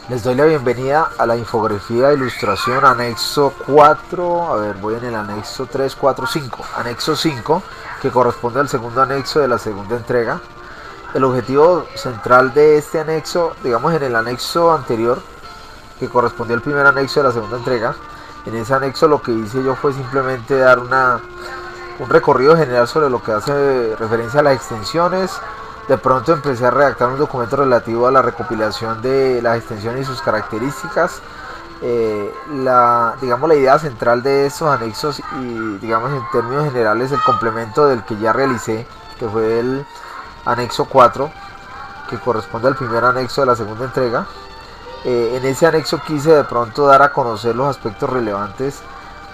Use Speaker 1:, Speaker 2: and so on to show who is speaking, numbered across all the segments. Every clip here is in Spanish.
Speaker 1: Les doy la bienvenida a la infografía de ilustración anexo 4. A ver, voy en el anexo 3, 4, 5. Anexo 5, que corresponde al segundo anexo de la segunda entrega. El objetivo central de este anexo, digamos en el anexo anterior, que correspondió al primer anexo de la segunda entrega, en ese anexo lo que hice yo fue simplemente dar un recorrido general sobre lo que hace referencia a las extensiones. De pronto empecé a redactar un documento relativo a la recopilación de las extensiones y sus características. Digamos, la idea central de estos anexos y digamos en términos generales el complemento del que ya realicé, que fue el anexo 4, que corresponde al primer anexo de la segunda entrega. En ese anexo quise de pronto dar a conocer los aspectos relevantes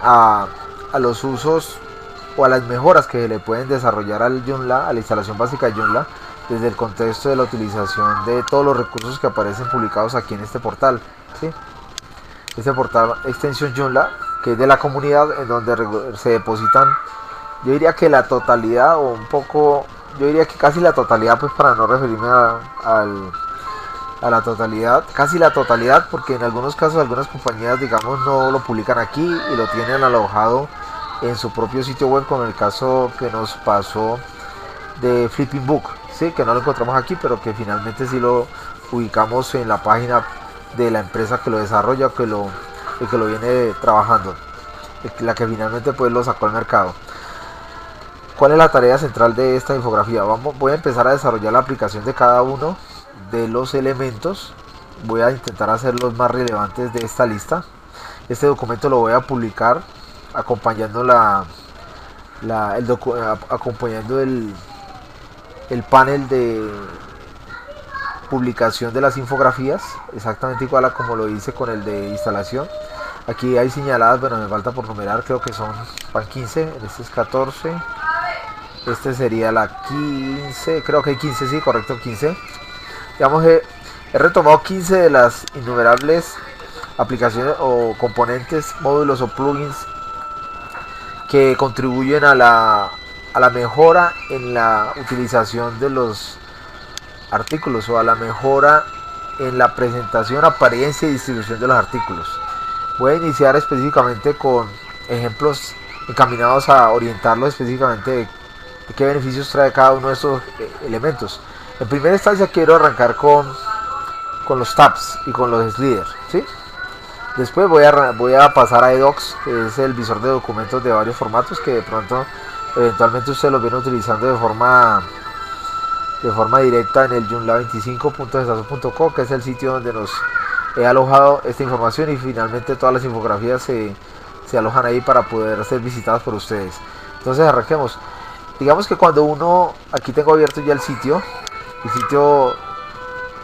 Speaker 1: a, a los usos o a las mejoras que le pueden desarrollar al Joomla, a la instalación básica de Joomla, desde el contexto de la utilización de todos los recursos que aparecen publicados aquí en este portal, ¿sí? Este portal extensión Joomla, que es de la comunidad, en donde se depositan, yo diría que la totalidad o un poco, yo diría que casi la totalidad, pues para no referirme a la totalidad, casi la totalidad, porque en algunos casos algunas compañías, digamos, no lo publican aquí y lo tienen alojado en su propio sitio web, como el caso que nos pasó de Flipping Book, ¿sí? Que no lo encontramos aquí, pero que finalmente sí lo ubicamos en la página de la empresa que lo desarrolla, que lo viene trabajando, la que finalmente pues lo sacó al mercado. ¿Cuál es la tarea central de esta infografía? Voy a empezar a desarrollar la aplicación de cada uno de los elementos. Voy a intentar hacer los más relevantes de esta lista. Este documento lo voy a publicar acompañando acompañando el panel de publicación de las infografías, exactamente igual a como lo hice con el de instalación. Aquí hay señaladas, bueno, me falta por numerar, creo que van 15, este es 14, este sería la 15, creo que hay 15, sí, correcto, 15. Digamos, he retomado 15 de las innumerables aplicaciones o componentes, módulos o plugins que contribuyen a la mejora en la utilización de los artículos o a la mejora en la presentación, apariencia y distribución de los artículos. Voy a iniciar específicamente con ejemplos encaminados a orientarlos específicamente de qué beneficios trae cada uno de estos elementos. En primera instancia quiero arrancar con los tabs y con los sliders, ¿sí? Después voy a pasar a eDocs, que es el visor de documentos de varios formatos que de pronto eventualmente ustedes los vienen utilizando de forma directa en el joomla25.desazo.co, que es el sitio donde nos he alojado esta información, y finalmente todas las infografías se alojan ahí para poder ser visitadas por ustedes. Entonces arranquemos. Digamos que cuando aquí tengo abierto ya el sitio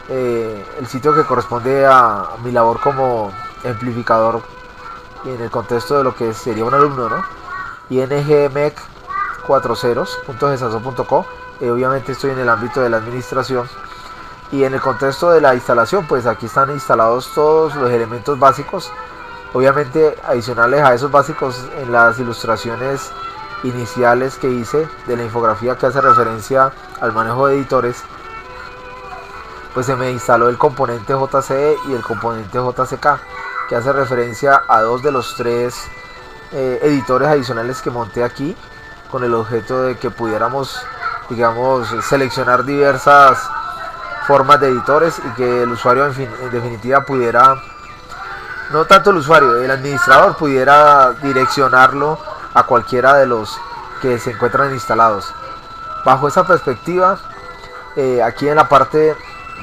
Speaker 1: que corresponde a mi labor como amplificador en el contexto de lo que sería un alumno, ¿no? ingmec40.desazo.co. Obviamente estoy en el ámbito de la administración, y en el contexto de la instalación, pues aquí están instalados todos los elementos básicos, obviamente adicionales a esos básicos. En las ilustraciones iniciales que hice de la infografía que hace referencia al manejo de editores, pues se me instaló el componente JCE y el componente JCK, que hace referencia a dos de los tres editores adicionales que monté aquí, con el objeto de que pudiéramos, digamos, seleccionar diversas formas de editores y que el usuario en definitiva pudiera, no tanto el usuario, el administrador pudiera direccionarlo a cualquiera de los que se encuentran instalados. Bajo esa perspectiva, aquí en la parte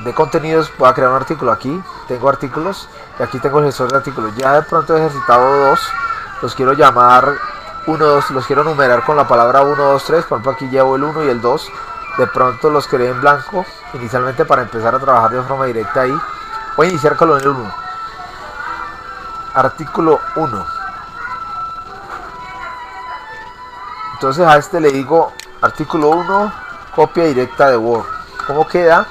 Speaker 1: de contenidos voy a crear un artículo. Aquí tengo artículos y aquí tengo el gestor de artículos. Ya de pronto he ejercitado dos, los quiero llamar 1, 2, los quiero numerar con la palabra 1, 2, 3. Por ejemplo, aquí llevo el 1 y el 2. De pronto los creé en blanco inicialmente para empezar a trabajar de forma directa ahí. Voy a iniciar con el 1. Artículo 1. Entonces a este le digo artículo 1, copia directa de Word. ¿Cómo queda?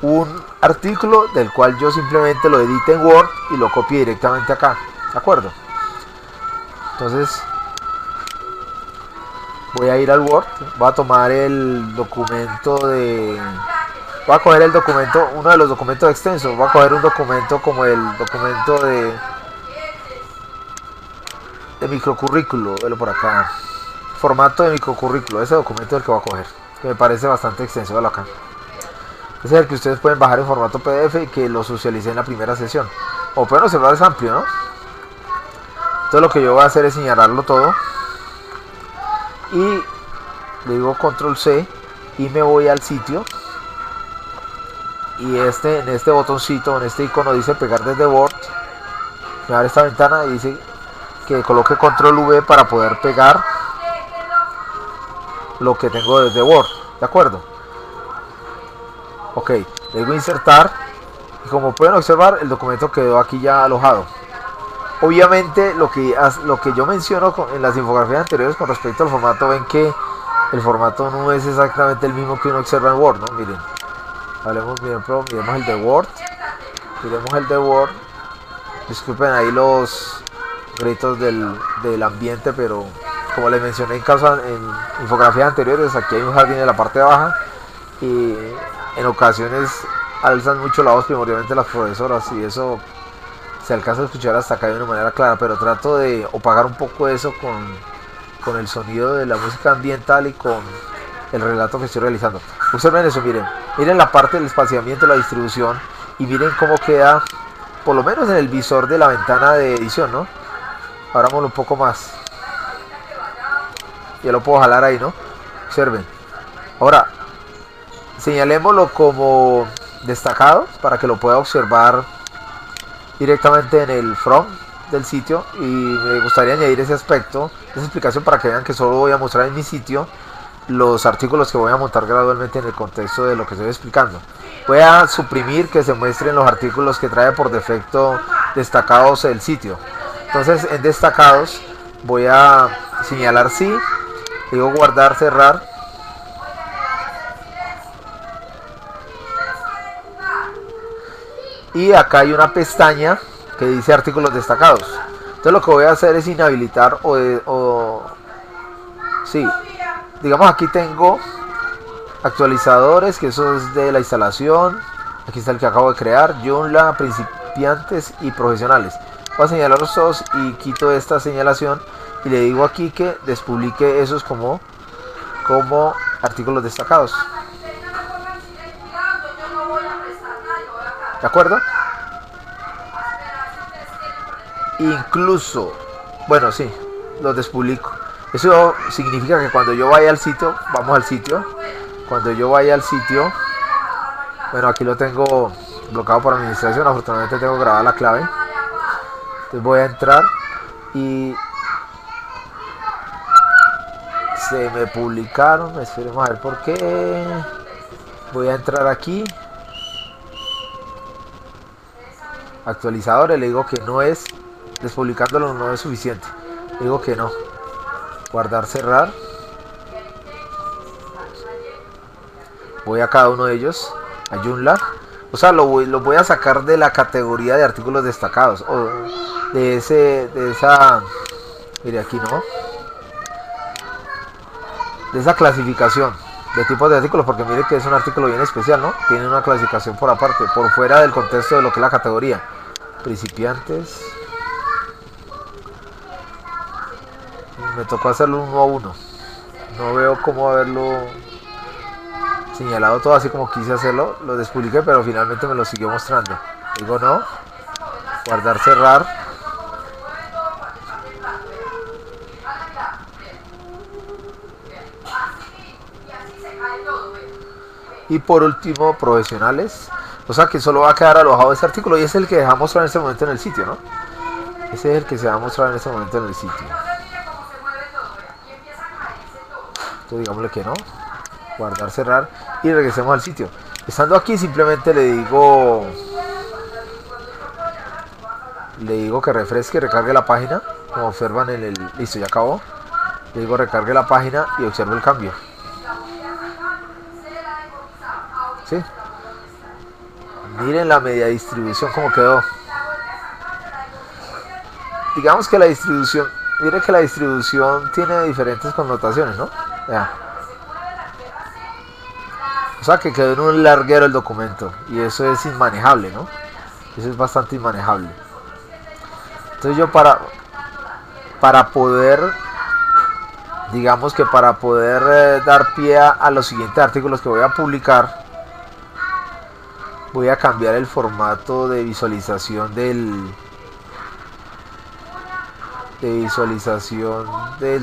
Speaker 1: Un artículo del cual yo simplemente lo edite en Word y lo copie directamente acá, ¿de acuerdo? Entonces voy a ir al Word, voy a tomar el documento Voy a coger el documento, uno de los documentos extensos. Voy a coger un documento como el documento de microcurrículo. Velo por acá. Formato de microcurrículo. Ese documento es el que voy a coger. Que me parece bastante extenso. Velo acá. Ese es el que ustedes pueden bajar en formato PDF y que lo socialicen en la primera sesión. O pueden observar, es amplio, ¿no? Entonces lo que yo voy a hacer es señalarlo todo. Y le digo control C y me voy al sitio. Y en este botoncito, en este icono dice pegar desde Word. Me abre esta ventana y dice que coloque control V para poder pegar lo que tengo desde Word. ¿De acuerdo? Ok, le digo insertar. Y como pueden observar, el documento quedó aquí ya alojado. Obviamente lo que yo menciono en las infografías anteriores con respecto al formato, ven que el formato no es exactamente el mismo que uno observa en Word, ¿no? Miren, miremos el de Word. Miremos el de Word. Disculpen ahí los gritos del ambiente, pero como les mencioné en infografías anteriores, aquí hay un jardín en la parte baja y en ocasiones alzan mucho la voz, primordialmente las profesoras, y eso se alcanza a escuchar hasta acá de una manera clara, pero trato de opagar un poco eso con el sonido de la música ambiental y con el relato que estoy realizando. Observen eso, miren la parte del espaciamiento, la distribución, y miren cómo queda, por lo menos en el visor de la ventana de edición, ¿no? Abrámoslo un poco más. Ya lo puedo jalar ahí, ¿no? Observen. Ahora, señalémoslo como destacado para que lo pueda observar directamente en el front del sitio, y me gustaría añadir ese aspecto, esa explicación, para que vean que solo voy a mostrar en mi sitio los artículos que voy a montar gradualmente en el contexto de lo que estoy explicando. Voy a suprimir que se muestren los artículos que trae por defecto destacados el sitio. Entonces en destacados voy a señalar sí, digo guardar, cerrar. Y acá hay una pestaña que dice artículos destacados. Entonces lo que voy a hacer es inhabilitar sí, digamos aquí tengo actualizadores, que eso es de la instalación. Aquí está el que acabo de crear, Joomla, principiantes y profesionales. Voy a señalarlos todos y quito esta señalación y le digo aquí que despublique esos como artículos destacados. ¿De acuerdo? Incluso, bueno, sí, los despublico. Eso significa que cuando yo vaya al sitio, vamos al sitio. Cuando yo vaya al sitio, bueno, aquí lo tengo bloqueado por administración. Afortunadamente tengo grabada la clave. Entonces voy a entrar y se me publicaron. Esperemos a ver por qué. Voy a entrar aquí. Actualizadores, le digo que no es, despublicándolo no es suficiente, le digo que no, guardar, cerrar. Voy a cada uno de ellos, a Joomla, o sea, lo voy a sacar de la categoría de artículos destacados, o de esa, mire aquí no, de esa clasificación de tipos de artículos, porque mire que es un artículo bien especial, ¿no? Tiene una clasificación por aparte, por fuera del contexto de lo que es la categoría. Principiantes. Me tocó hacerlo uno a uno. No veo cómo haberlo señalado todo así como quise hacerlo. Lo despubliqué, pero finalmente me lo siguió mostrando. Digo no. Guardar, cerrar. Y por último, profesionales. O sea que solo va a quedar alojado ese artículo, y es el que dejamos mostrar en este momento en el sitio, ¿no? Ese es el que se va a mostrar en este momento en el sitio. Entonces digámosle que no. Guardar, cerrar y regresemos al sitio. Estando aquí simplemente le digo que refresque, recargue la página. Como observan en el... Listo, ya acabó. Le digo recargue la página y observo el cambio. ¿Sí? Miren la media distribución como quedó. Digamos que la distribución, miren que la distribución tiene diferentes connotaciones, ¿no? Ya. O sea que quedó en un larguero el documento. Y eso es inmanejable, ¿no? Eso es bastante inmanejable. Entonces yo para poder, digamos que para poder dar pie a los siguientes artículos que voy a publicar, voy a cambiar el formato de visualización del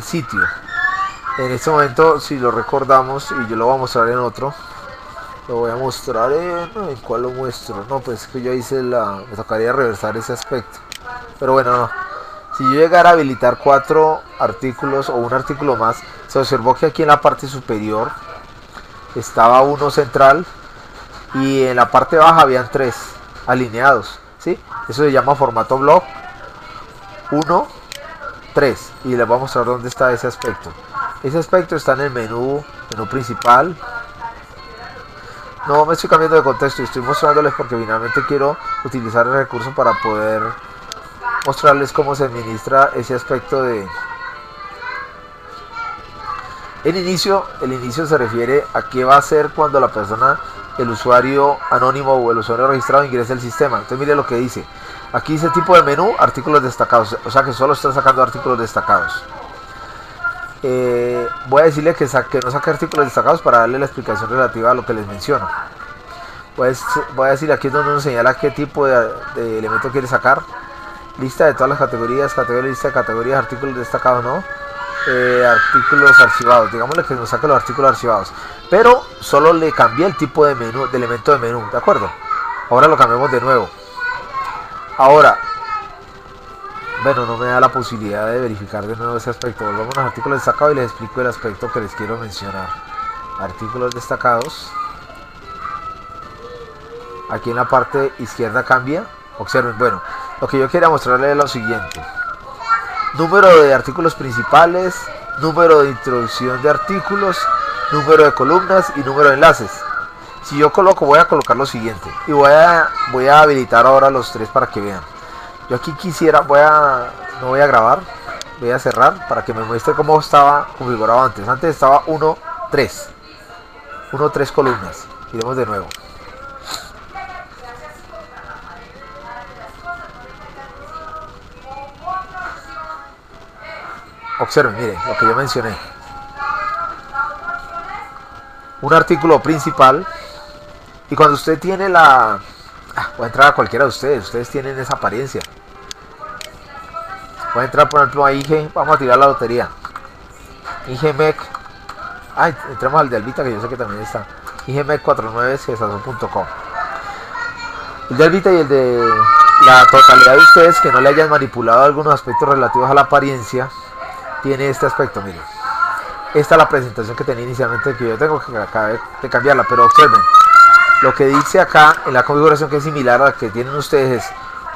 Speaker 1: sitio. En este momento, si lo recordamos, y yo lo voy a mostrar en otro, lo voy a mostrar ¿en cuál lo muestro? No, pues que yo hice me tocaría reversar ese aspecto, pero bueno, no. Si yo llegara a habilitar 4 artículos o un artículo más, se observó que aquí en la parte superior estaba uno central y en la parte baja habían 3 alineados, ¿sí? Eso se llama formato block 1, 3, y les voy a mostrar dónde está ese aspecto. Ese aspecto está en el menú principal. No me estoy cambiando de contexto, estoy mostrándoles porque finalmente quiero utilizar el recurso para poder mostrarles cómo se administra ese aspecto de... El inicio se refiere a qué va a hacer cuando la persona, el usuario anónimo o el usuario registrado ingrese al sistema. Entonces mire lo que dice. Aquí dice tipo de menú, artículos destacados, o sea que solo está sacando artículos destacados. Voy a decirle que no saque artículos destacados para darle la explicación relativa a lo que les menciono. Voy a decirle aquí es donde nos señala qué tipo de elemento quiere sacar. Lista de todas las categorías, lista de categorías, artículos destacados, ¿no? Artículos archivados, digámosle que nos saque los artículos archivados, pero solo le cambié el tipo de menú, de elemento de menú, ¿de acuerdo? Ahora lo cambiamos de nuevo. Ahora, bueno, no me da la posibilidad de verificar de nuevo ese aspecto. Volvamos a los artículos destacados y les explico el aspecto que les quiero mencionar. Artículos destacados. Aquí en la parte izquierda cambia. Observen, bueno, lo que yo quería mostrarles es lo siguiente. Número de artículos principales, número de introducción de artículos, número de columnas y número de enlaces. Si yo voy a colocar lo siguiente. Y voy a habilitar ahora los 3 para que vean. Yo aquí quisiera, no voy a grabar, voy a cerrar para que me muestre cómo estaba configurado antes. Antes estaba 1, 3 columnas. Iremos de nuevo. Observen, miren, lo que yo mencioné. Un artículo principal. Y cuando usted tiene voy a entrar a cualquiera de ustedes tienen esa apariencia. Voy a entrar por ejemplo a IG, vamos a tirar la lotería. IGMEC. Entremos al de Albita, que yo sé que también está. IGMEC49cesazo.com. El de Albita y el de la totalidad de ustedes que no le hayan manipulado algunos aspectos relativos a la apariencia, tiene este aspecto, miren. Esta es la presentación que tenía inicialmente, que yo tengo que acabar de cambiarla, pero observen. Lo que dice acá en la configuración, que es similar a la que tienen ustedes, es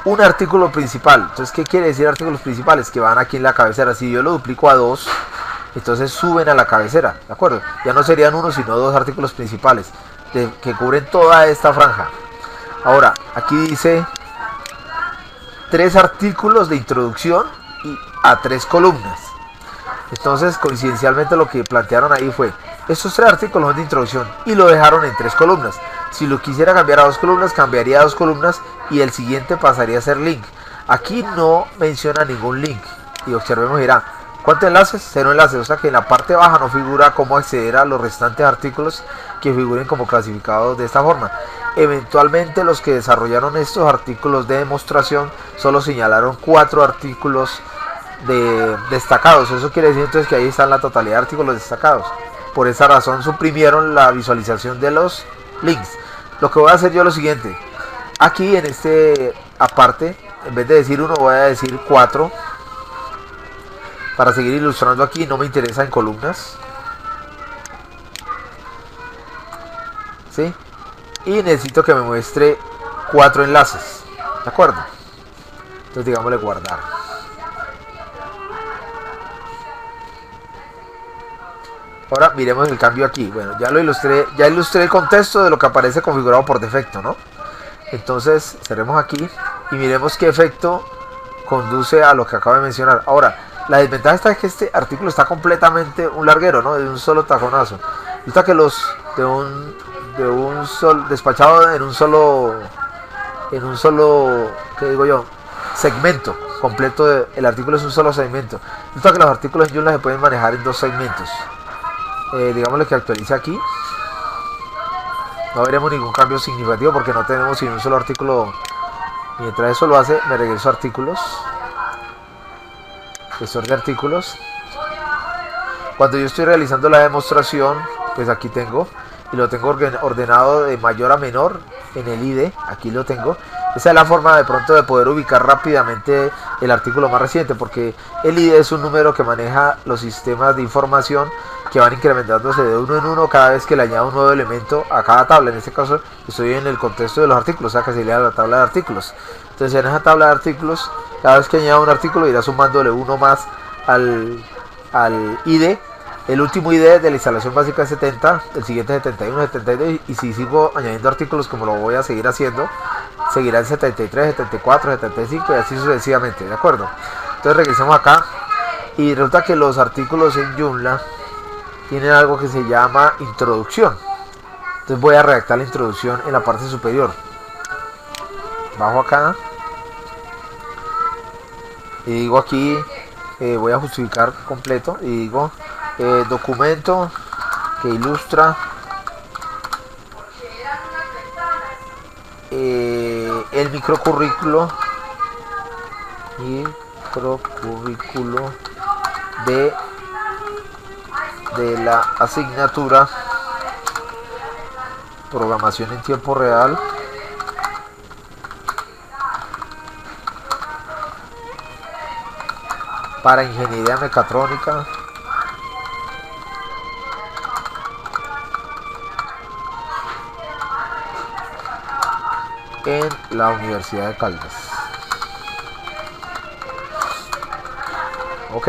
Speaker 1: un artículo principal. Entonces, ¿qué quiere decir artículos principales? Que van aquí en la cabecera. Si yo lo duplico a 2, entonces suben a la cabecera, ¿de acuerdo? Ya no serían 1, sino 2 artículos principales que cubren toda esta franja. Ahora, aquí dice 3 artículos de introducción y a 3 columnas. Entonces, coincidencialmente lo que plantearon ahí fue, estos 3 artículos son de introducción y lo dejaron en 3 columnas. Si lo quisiera cambiar a 2 columnas, cambiaría a 2 columnas y el siguiente pasaría a ser link. Aquí no menciona ningún link. Y observemos, dirá, ¿cuántos enlaces? 0 enlaces. O sea que en la parte baja no figura cómo acceder a los restantes artículos que figuren como clasificados de esta forma. Eventualmente los que desarrollaron estos artículos de demostración solo señalaron 4 artículos destacados. Eso quiere decir entonces que ahí están la totalidad de artículos destacados. Por esa razón suprimieron la visualización de los links. Lo que voy a hacer yo es lo siguiente. Aquí en este aparte, en vez de decir 1, voy a decir 4. Para seguir ilustrando aquí, no me interesa en columnas. ¿Sí? Y necesito que me muestre 4 enlaces. ¿De acuerdo? Entonces digámosle guardar. Ahora miremos el cambio aquí. Bueno, ya ilustré el contexto de lo que aparece configurado por defecto, ¿no? Entonces cerremos aquí y miremos qué efecto conduce a lo que acabo de mencionar. Ahora, la desventaja está es que este artículo está completamente un larguero, ¿no? De un solo tajonazo. Resulta que despachado en un solo, ¿qué digo yo? Segmento completo. El artículo es un solo segmento. Resulta que los artículos en Joomla se pueden manejar en dos segmentos. Digámosle que actualice aquí. No veremos ningún cambio significativo porque no tenemos sino un solo artículo. Mientras eso lo hace, me regreso a artículos, gestor de artículos. Cuando yo estoy realizando la demostración, pues aquí tengo, y lo tengo ordenado de mayor a menor en el ID. Aquí lo tengo. Esa es la forma de pronto de poder ubicar rápidamente el artículo más reciente, porque el ID es un número que maneja los sistemas de información que van incrementándose de uno en uno cada vez que le añado un nuevo elemento a cada tabla. En este caso estoy en el contexto de los artículos, o sea que se le da la tabla de artículos. Entonces en esa tabla de artículos, cada vez que añado un artículo irá sumándole uno más al ID. El último ID de la instalación básica es 70, el siguiente es 71, 72, y si sigo añadiendo artículos como lo voy a seguir haciendo, seguirá en 73, 74, 75 y así sucesivamente, ¿de acuerdo? Entonces regresemos acá y resulta que los artículos en Joomla tienen algo que se llama introducción. Entonces voy a redactar la introducción en la parte superior. Bajo acá y digo aquí, voy a justificar completo y digo documento que ilustra el microcurrículo de la asignatura programación en tiempo real para ingeniería mecatrónica en la Universidad de Caldas. Ok,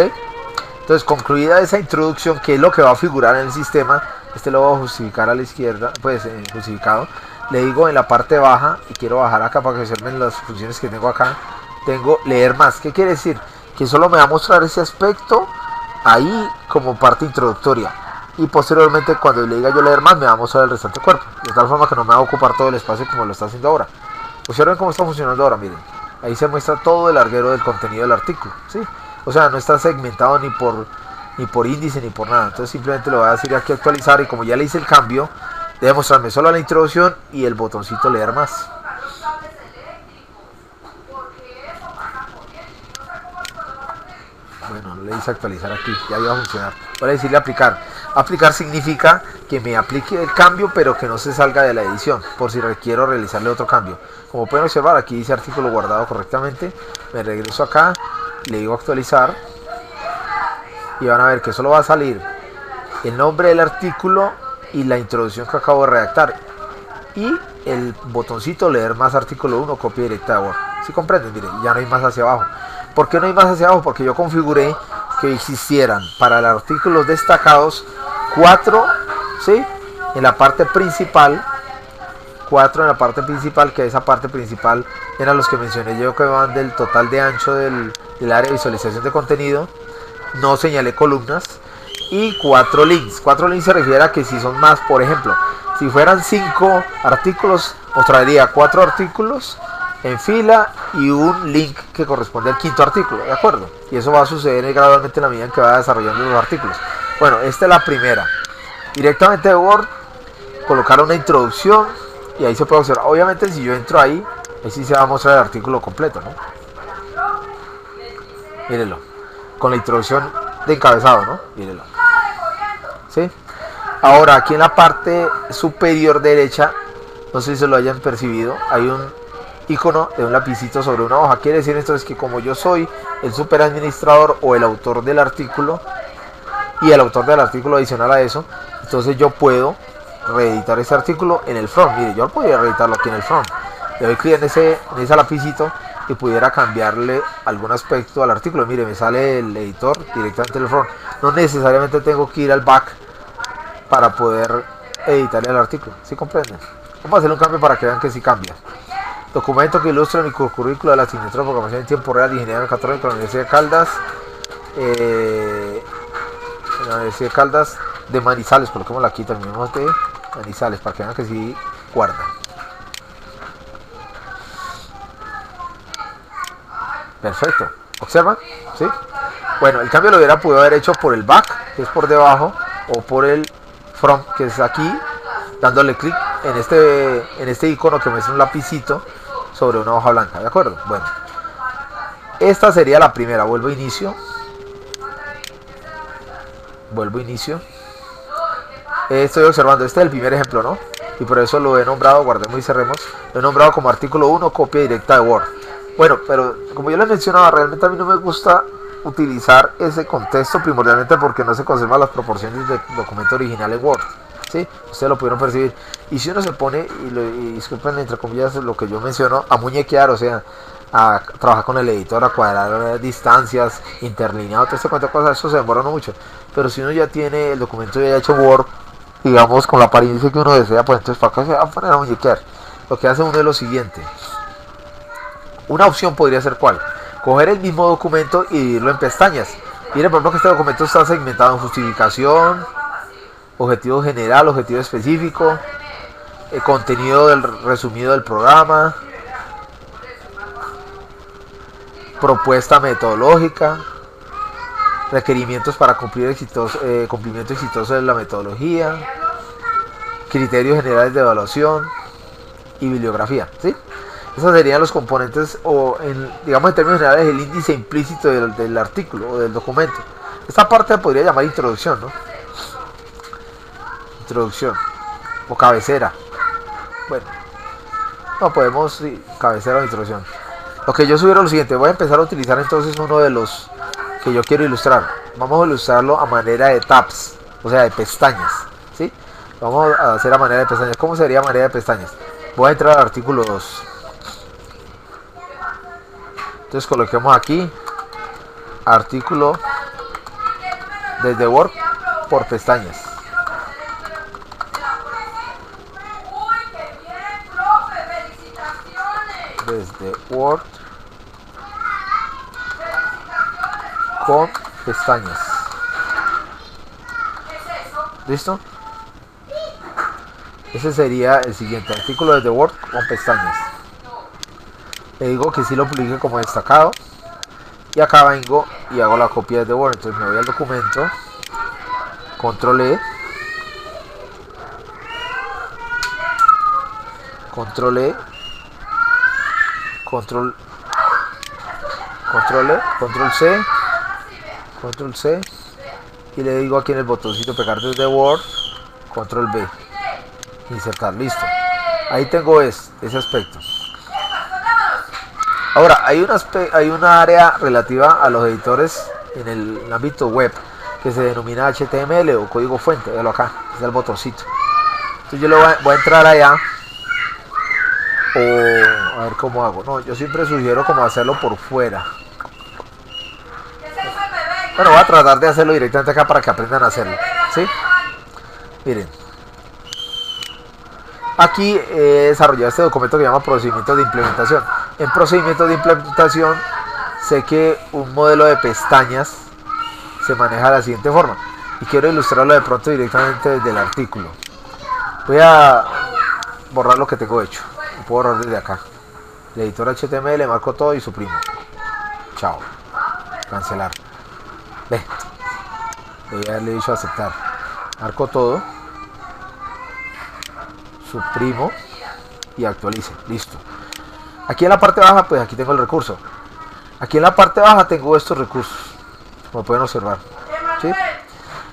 Speaker 1: entonces concluida esa introducción, que es lo que va a figurar en el sistema, lo voy a justificar a la izquierda, pues justificado. Le digo en la parte baja, y quiero bajar acá para que observen las funciones que tengo acá. Tengo leer más. ¿Qué quiere decir? Que solo me va a mostrar ese aspecto ahí como parte introductoria, y posteriormente cuando le diga yo leer más me va a mostrar el restante cuerpo, de tal forma que no me va a ocupar todo el espacio como lo está haciendo ahora. Observen cómo está funcionando ahora, miren, ahí se muestra todo el larguero del contenido del artículo, ¿sí? O sea, no está segmentado ni por índice ni por nada. Entonces simplemente le voy a decir aquí actualizar, y como ya le hice el cambio, debe mostrarme solo la introducción y el botoncito leer más. Bueno, le hice actualizar aquí, ya iba a funcionar. Voy a decirle aplicar. Aplicar significa que me aplique el cambio pero que no se salga de la edición, por si requiero realizarle otro cambio. Como pueden observar, aquí dice artículo guardado correctamente. Me regreso acá, le digo actualizar, y van a ver que solo va a salir el nombre del artículo y la introducción que acabo de redactar, y el botoncito leer más artículo 1, copia directa de Word. ¿Sí comprenden? Miren, ya no hay más hacia abajo. ¿Por qué no hay más hacia abajo? Porque yo configuré que existieran para los artículos destacados 4, ¿sí? En la parte principal, 4 en la parte principal, que esa parte principal eran los que mencioné yo, que van del total de ancho del área de visualización de contenido. No señalé columnas. Y 4 links. 4 links se refiere a que si son más, por ejemplo, si fueran 5 artículos, mostraría 4 artículos en fila y un link que corresponde al quinto artículo, ¿de acuerdo? Y eso va a suceder gradualmente en la medida en que va desarrollando los artículos. Bueno, esta es la primera. Directamente de Word, colocar una introducción, y ahí se puede observar. Obviamente si yo entro ahí sí se va a mostrar el artículo completo, ¿no? Mírenlo, con la introducción de encabezado, ¿no? Mírenlo. ¿Sí? Ahora, aquí en la parte superior derecha, no sé si se lo hayan percibido, hay un icono de un lapicito sobre una hoja. Quiere decir esto es que como yo soy el superadministrador o el autor del artículo, y el autor del artículo adicional a eso, entonces yo puedo reeditar ese artículo en el front. Mire, yo podría reeditarlo aquí en el front. Le doy clic en ese lapicito y pudiera cambiarle algún aspecto al artículo. Mire, me sale el editor directamente en el front. No necesariamente tengo que ir al back para poder editarle el artículo. ¿Sí comprenden? Vamos a hacer un cambio para que vean que sí cambia. Documento que ilustra el microcurrículo de la asignatura de programación en tiempo real y ingeniería mecatrónica de la Universidad de Caldas. La Universidad de Caldas de Manizales, coloquémosla aquí, terminemos de Manizales, para que vean que sí guarda. Perfecto. ¿Observan? ¿Sí? Bueno, el cambio lo hubiera podido haber hecho por el back, que es por debajo, o por el front, que es aquí, dándole clic en este icono que muestra un lapicito sobre una hoja blanca, ¿de acuerdo? Bueno, esta sería la primera. Vuelvo a inicio. Estoy observando, este es el primer ejemplo, ¿no? Y por eso lo he nombrado, guardemos y cerremos, lo he nombrado como artículo 1, copia directa de Word. Bueno, pero como yo les mencionaba, realmente a mí no me gusta utilizar ese contexto primordialmente porque no se conservan las proporciones del documento original en Word. ¿Sí? Ustedes lo pudieron percibir. Y si uno se pone, y disculpen entre comillas lo que yo menciono, a muñequear, o sea, a trabajar con el editor, a cuadrar distancias, interlineado, todo este cuento de cosas, eso se demora no mucho. Pero si uno ya tiene el documento ya hecho Word, digamos con la apariencia que uno desea, pues entonces para acá se va a poner a muñequear. Lo que hace uno es lo siguiente. Una opción podría ser ¿cuál? Coger el mismo documento y dividirlo en pestañas. Miren, por ejemplo, que este documento está segmentado en justificación, objetivo general, objetivo específico, contenido del resumido del programa, propuesta metodológica, requerimientos para cumplimiento exitoso de la metodología, criterios generales de evaluación y bibliografía, ¿sí? Esos serían los componentes, o digamos en términos generales, el índice implícito del artículo o del documento. Esta parte podría llamar introducción, ¿no? Introducción o cabecera. Bueno, no podemos, sí, cabecera o introducción. Lo que yo sugiero es lo siguiente. Voy a empezar a utilizar entonces uno de los que yo quiero ilustrar. Vamos a ilustrarlo a manera de tabs, o sea, de pestañas, ¿sí? Vamos a hacer a manera de pestañas. ¿Cómo sería a manera de pestañas? Voy a entrar al artículo 2. Entonces coloquemos aquí artículo desde Word por pestañas. Desde Word con pestañas. ¿Listo? Ese sería el siguiente artículo desde Word con pestañas. Le digo que sí lo publique como destacado. Y acá vengo y hago la copia desde Word. Entonces me voy al documento. Control E. Control E. Control E. Control C. Control C. Y le digo aquí en el botoncito pegar desde Word. Control B. Insertar. Listo. Ahí tengo ese aspecto. Ahora, hay una área relativa a los editores en el ámbito web que se denomina HTML o código fuente. Véalo acá, es el botoncito. Entonces yo le voy a entrar allá. O a ver cómo hago. No, yo siempre sugiero como hacerlo por fuera. Bueno, voy a tratar de hacerlo directamente acá para que aprendan a hacerlo. ¿Sí? Miren. Aquí he desarrollado este documento que se llama procedimientos de implementación. En procedimientos de implementación sé que un modelo de pestañas se maneja de la siguiente forma. Y quiero ilustrarlo de pronto directamente desde el artículo. Voy a borrar lo que tengo hecho. Lo puedo borrar desde acá. El editor HTML, marco todo y suprimo. Chao. Cancelar. Ve. Debe haberle dicho aceptar. Marco todo. Suprimo. Y actualice. Listo. Aquí en la parte baja, pues aquí tengo el recurso. Aquí en la parte baja tengo estos recursos. Como pueden observar. ¿Sí?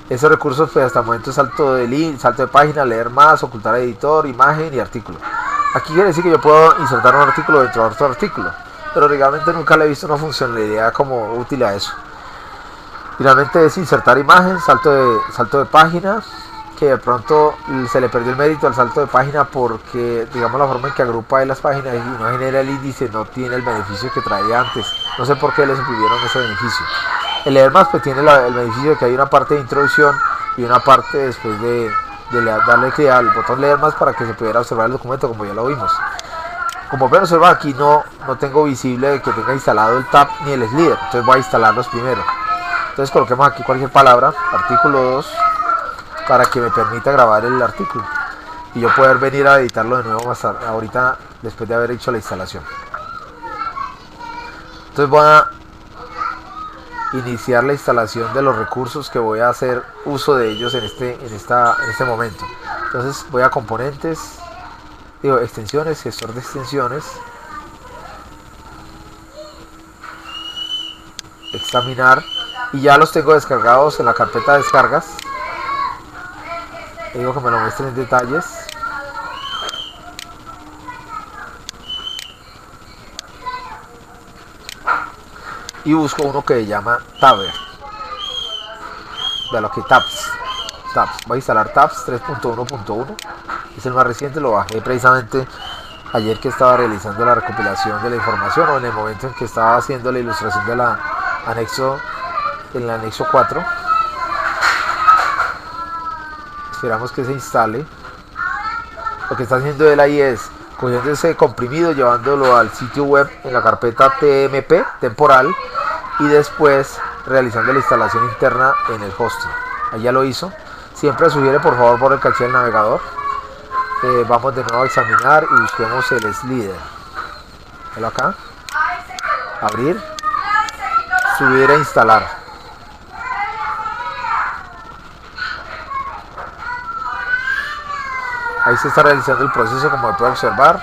Speaker 1: Esos recursos, pues hasta el momento salto de link, salto de página, leer más, ocultar editor, imagen y artículo. Aquí quiere decir que yo puedo insertar un artículo dentro de otro artículo. Pero realmente nunca le he visto una funcionalidad como útil a eso. Finalmente es insertar imagen, salto de página, que de pronto se le perdió el mérito al salto de página porque, digamos, la forma en que agrupa las páginas y no genera el índice no tiene el beneficio que traía antes. No sé por qué les suprimieron ese beneficio. El leer más pues tiene el beneficio de que hay una parte de introducción y una parte después de darle clic al botón leer más para que se pudiera observar el documento como ya lo vimos. Como pueden observar, aquí no tengo visible que tenga instalado el tab ni el slider, entonces voy a instalarlos primero. Entonces coloquemos aquí cualquier palabra, artículo 2, para que me permita grabar el artículo. y yo poder venir a editarlo de nuevo más tarde, ahorita después de haber hecho la instalación. Entonces voy a iniciar la instalación de los recursos que voy a hacer uso de ellos en este momento. Entonces voy a componentes, digo extensiones, gestor de extensiones, examinar, y ya los tengo descargados en la carpeta de descargas. Le digo que me lo muestren en detalles. Y busco uno que se llama Tabber. De lo que Tabs. Voy a instalar Tabs 3.1.1. Es el más reciente, lo bajé precisamente ayer que estaba realizando la recopilación de la información, o en el momento en que estaba haciendo la ilustración de la anexo, en el anexo 4. Esperamos que se instale. Lo que está haciendo él ahí es cogiendo ese comprimido, llevándolo al sitio web en la carpeta TMP temporal, y después realizando la instalación interna en el hosting. Ahí ya lo hizo. Siempre sugiere por favor por el caché del navegador. Vamos de nuevo a examinar y busquemos el slider. Velo acá. Abrir. Subir e instalar. Ahí se está realizando el proceso, como puede observar.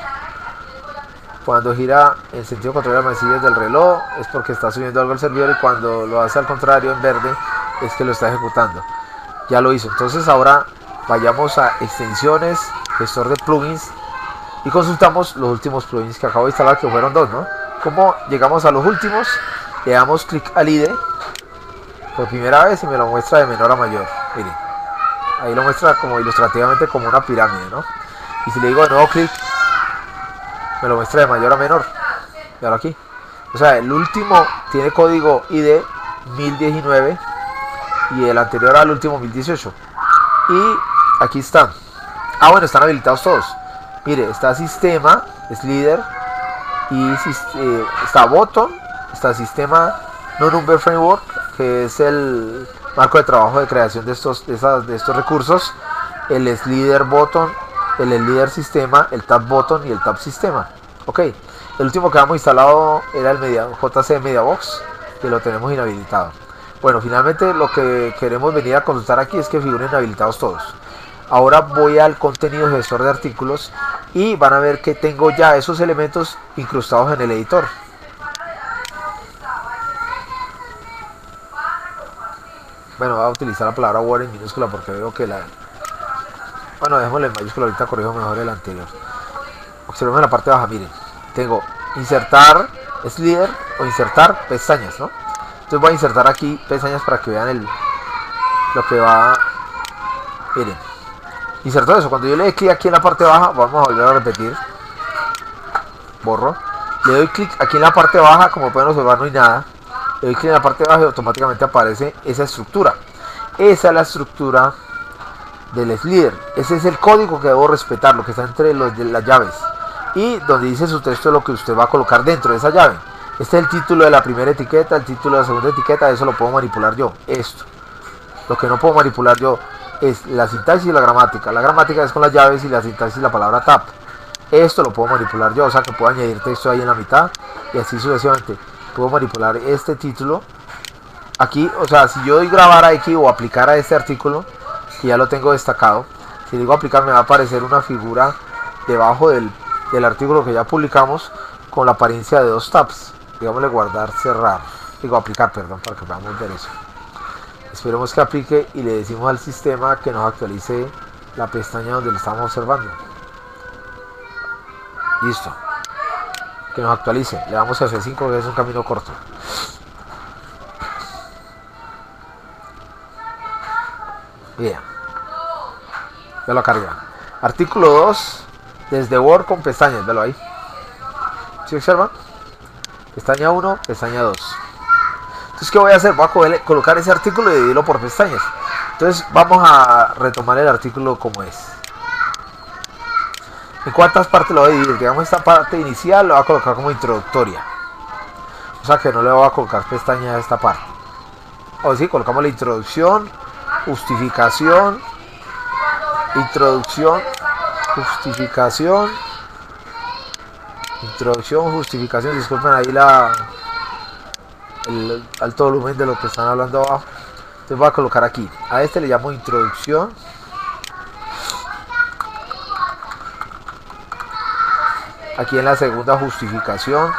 Speaker 1: Cuando gira en sentido contrario a las manecillas del reloj es porque está subiendo algo al servidor, y cuando lo hace al contrario en verde es que lo está ejecutando. Ya lo hizo. Entonces ahora vayamos a extensiones, gestor de plugins, y consultamos los últimos plugins que acabo de instalar, que fueron dos, ¿no? Como llegamos a los últimos, le damos clic al IDE por primera vez y me lo muestra de menor a mayor. Miren, ahí lo muestra como ilustrativamente como una pirámide, ¿no? Y si le digo de nuevo clic, me lo muestra de mayor a menor. Veanlo aquí. O sea, el último tiene código ID 1019 y el anterior al último 1018. Y aquí están. Ah, bueno, están habilitados todos. Mire, está sistema, slider, y está button, está sistema no number framework, que es el marco de trabajo de creación de estos recursos, el slider button, el slider sistema, el tab button y el tab sistema. Ok, el último que habíamos instalado era el JC MediaBox, que lo tenemos inhabilitado. Bueno, finalmente lo que queremos venir a consultar aquí es que figuren habilitados todos. Ahora voy al contenido gestor de artículos y van a ver que tengo ya esos elementos incrustados en el editor. Bueno, voy a utilizar la palabra Word en minúscula porque veo que la... Bueno, dejémosle en mayúscula, ahorita corrijo mejor el anterior. Observen en la parte baja, miren. Tengo insertar slider o insertar pestañas, ¿no? Entonces voy a insertar aquí pestañas para que vean lo que va... Miren. Inserto eso. Cuando yo le doy clic aquí en la parte baja, vamos a volver a repetir. Borro. Le doy clic aquí en la parte baja, como pueden observar no hay nada. Le doy clic en la parte baja y automáticamente aparece esa estructura. Esa es la estructura del slider. Ese es el código que debo respetar, lo que está entre las llaves. Y donde dice su texto lo que usted va a colocar dentro de esa llave. Este es el título de la primera etiqueta, el título de la segunda etiqueta, eso lo puedo manipular yo. Esto. Lo que no puedo manipular yo es la sintaxis y la gramática. La gramática es con las llaves y la sintaxis la palabra tab. Esto lo puedo manipular yo, o sea que puedo añadir texto ahí en la mitad y así sucesivamente. Puedo manipular este título aquí, o sea, si yo doy grabar aquí o aplicar a este artículo, que ya lo tengo destacado, si digo aplicar me va a aparecer una figura debajo del artículo que ya publicamos con la apariencia de dos tabs. Digámosle guardar, cerrar, digo aplicar, perdón, para que podamos ver eso. Esperemos que aplique y le decimos al sistema que nos actualice la pestaña donde lo estamos observando. Listo. Que nos actualice. Le damos F5 que es un camino corto. Bien. Ya lo carga. Artículo 2. Desde Word con pestañas. Velo ahí. ¿Sí observan? Pestaña 1, pestaña 2. Entonces, ¿qué voy a hacer? Voy a colocar ese artículo y dividirlo por pestañas. Entonces, vamos a retomar el artículo como es. ¿En cuántas partes lo voy a dividir? Digamos, esta parte inicial lo voy a colocar como introductoria. O sea que no le voy a colocar pestaña a esta parte. O sí, colocamos la introducción, justificación, introducción Justificación. Introducción, justificación. Disculpen ahí el alto volumen de lo que están hablando abajo. Entonces voy a colocar aquí. A este le llamo introducción. Aquí en la segunda, justificación.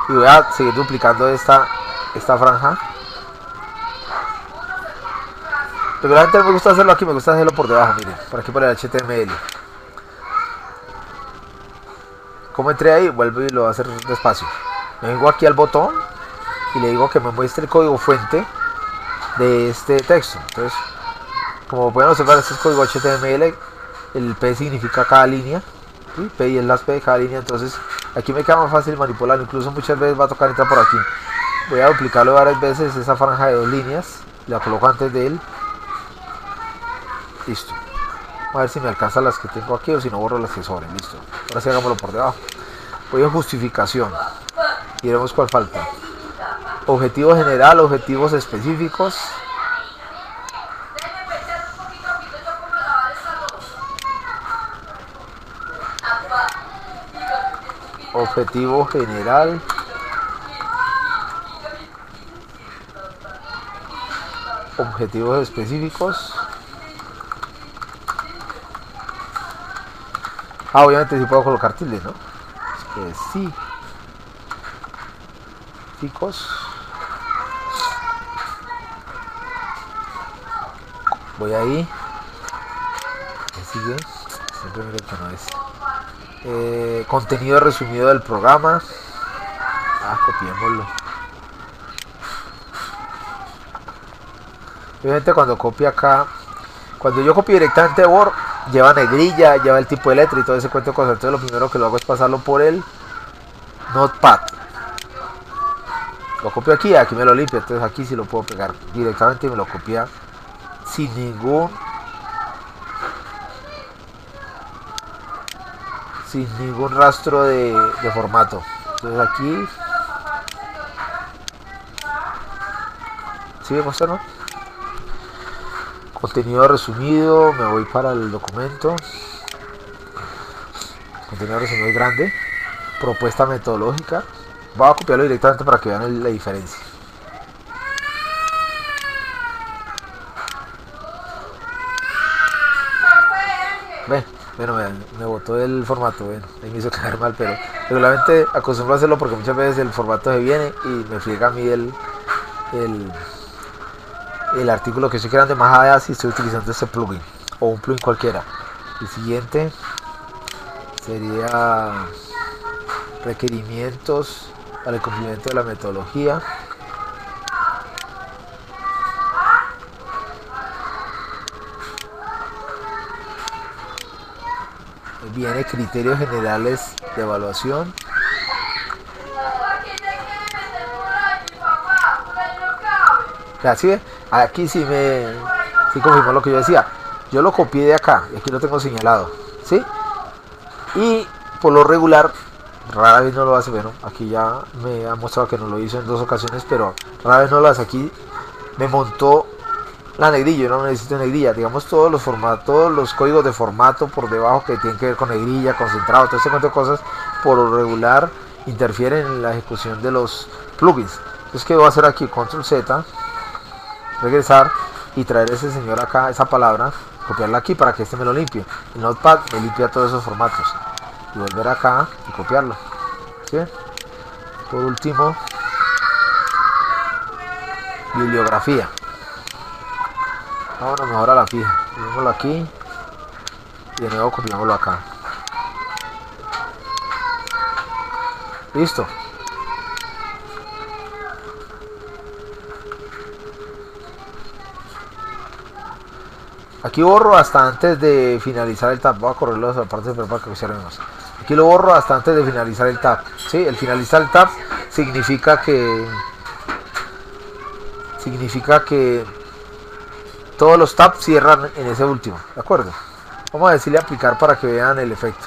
Speaker 1: Y voy a seguir duplicando esta franja. Regularmente no me gusta hacerlo aquí, me gusta hacerlo por debajo, miren, por aquí por el HTML. Como entré ahí, vuelvo y lo voy a hacer despacio. Me vengo aquí al botón y le digo que me muestre el código fuente de este texto. Entonces, como pueden observar, este es código HTML. El P significa cada línea, ¿sí? P y es las P de cada línea. Entonces, aquí me queda más fácil manipularlo. Incluso muchas veces va a tocar entrar por aquí. Voy a duplicarlo varias veces, esa franja de 2 líneas. La coloco antes de él. Listo. A ver si me alcanza las que tengo aquí o si no borro las que sobren. Listo. Ahora sí hagámoslo por debajo. Voy a justificación. Y veremos cuál falta. Objetivo general, objetivos específicos. Objetivo general. Objetivos específicos. Obviamente sí puedo colocar tilde, ¿no? Es que sí. Chicos. Voy ahí. ¿Qué sigue? Siempre miro que no es. Contenido resumido del programa. Copiémoslo. Obviamente cuando copio acá, cuando yo copio directamente de Word, lleva negrilla, lleva el tipo de letra y todo ese cuento de cosas. Entonces lo primero que lo hago es pasarlo por el Notepad. Lo copio aquí me lo limpia. Entonces aquí sí lo puedo pegar directamente y me lo copia sin ningún rastro de formato. Entonces aquí ¿sí me muestra, no? Contenido resumido, me voy para el documento. Contenido resumido es grande. Propuesta metodológica. Voy a copiarlo directamente para que vean la diferencia. Bueno, me botó el formato, bueno, ahí me hizo quedar mal, pero regularmente acostumbro a hacerlo porque muchas veces el formato se viene y me friega a mí el artículo que estoy creando más allá si estoy utilizando este plugin o un plugin cualquiera. El siguiente sería requerimientos para el cumplimiento de la metodología. Viene criterios generales de evaluación. Así, aquí sí confirmó lo que yo decía. Yo lo copié de acá y aquí lo tengo señalado, ¿sí? Y por lo regular, rara vez no lo hace. Bueno, aquí ya me ha mostrado que no lo hizo en 2 ocasiones, pero rara vez no lo hace. Aquí me montó la negrilla. Yo no necesito negrilla. Digamos, todos los formatos, todos los códigos de formato por debajo que tienen que ver con negrilla, concentrado, todo este montón de cosas, por lo regular interfieren en la ejecución de los plugins. Entonces, ¿qué voy a hacer aquí? Control Z, regresar y traer ese señor acá, esa palabra, copiarla aquí para que este me lo limpie. El Notepad me limpia todos esos formatos. Y volver acá y copiarlo. ¿Sí? Por último, bibliografía. Vámonos mejor a la fija. Ponémoslo aquí y de nuevo copiámoslo acá. Listo. Aquí borro hasta antes de finalizar el tab. Voy a correrlo a esa parte para que observemos. Aquí lo borro hasta antes de finalizar el tab. ¿Sí? El finalizar el tab significa que todos los tabs cierran en ese último. ¿De acuerdo? Vamos a decirle aplicar para que vean el efecto.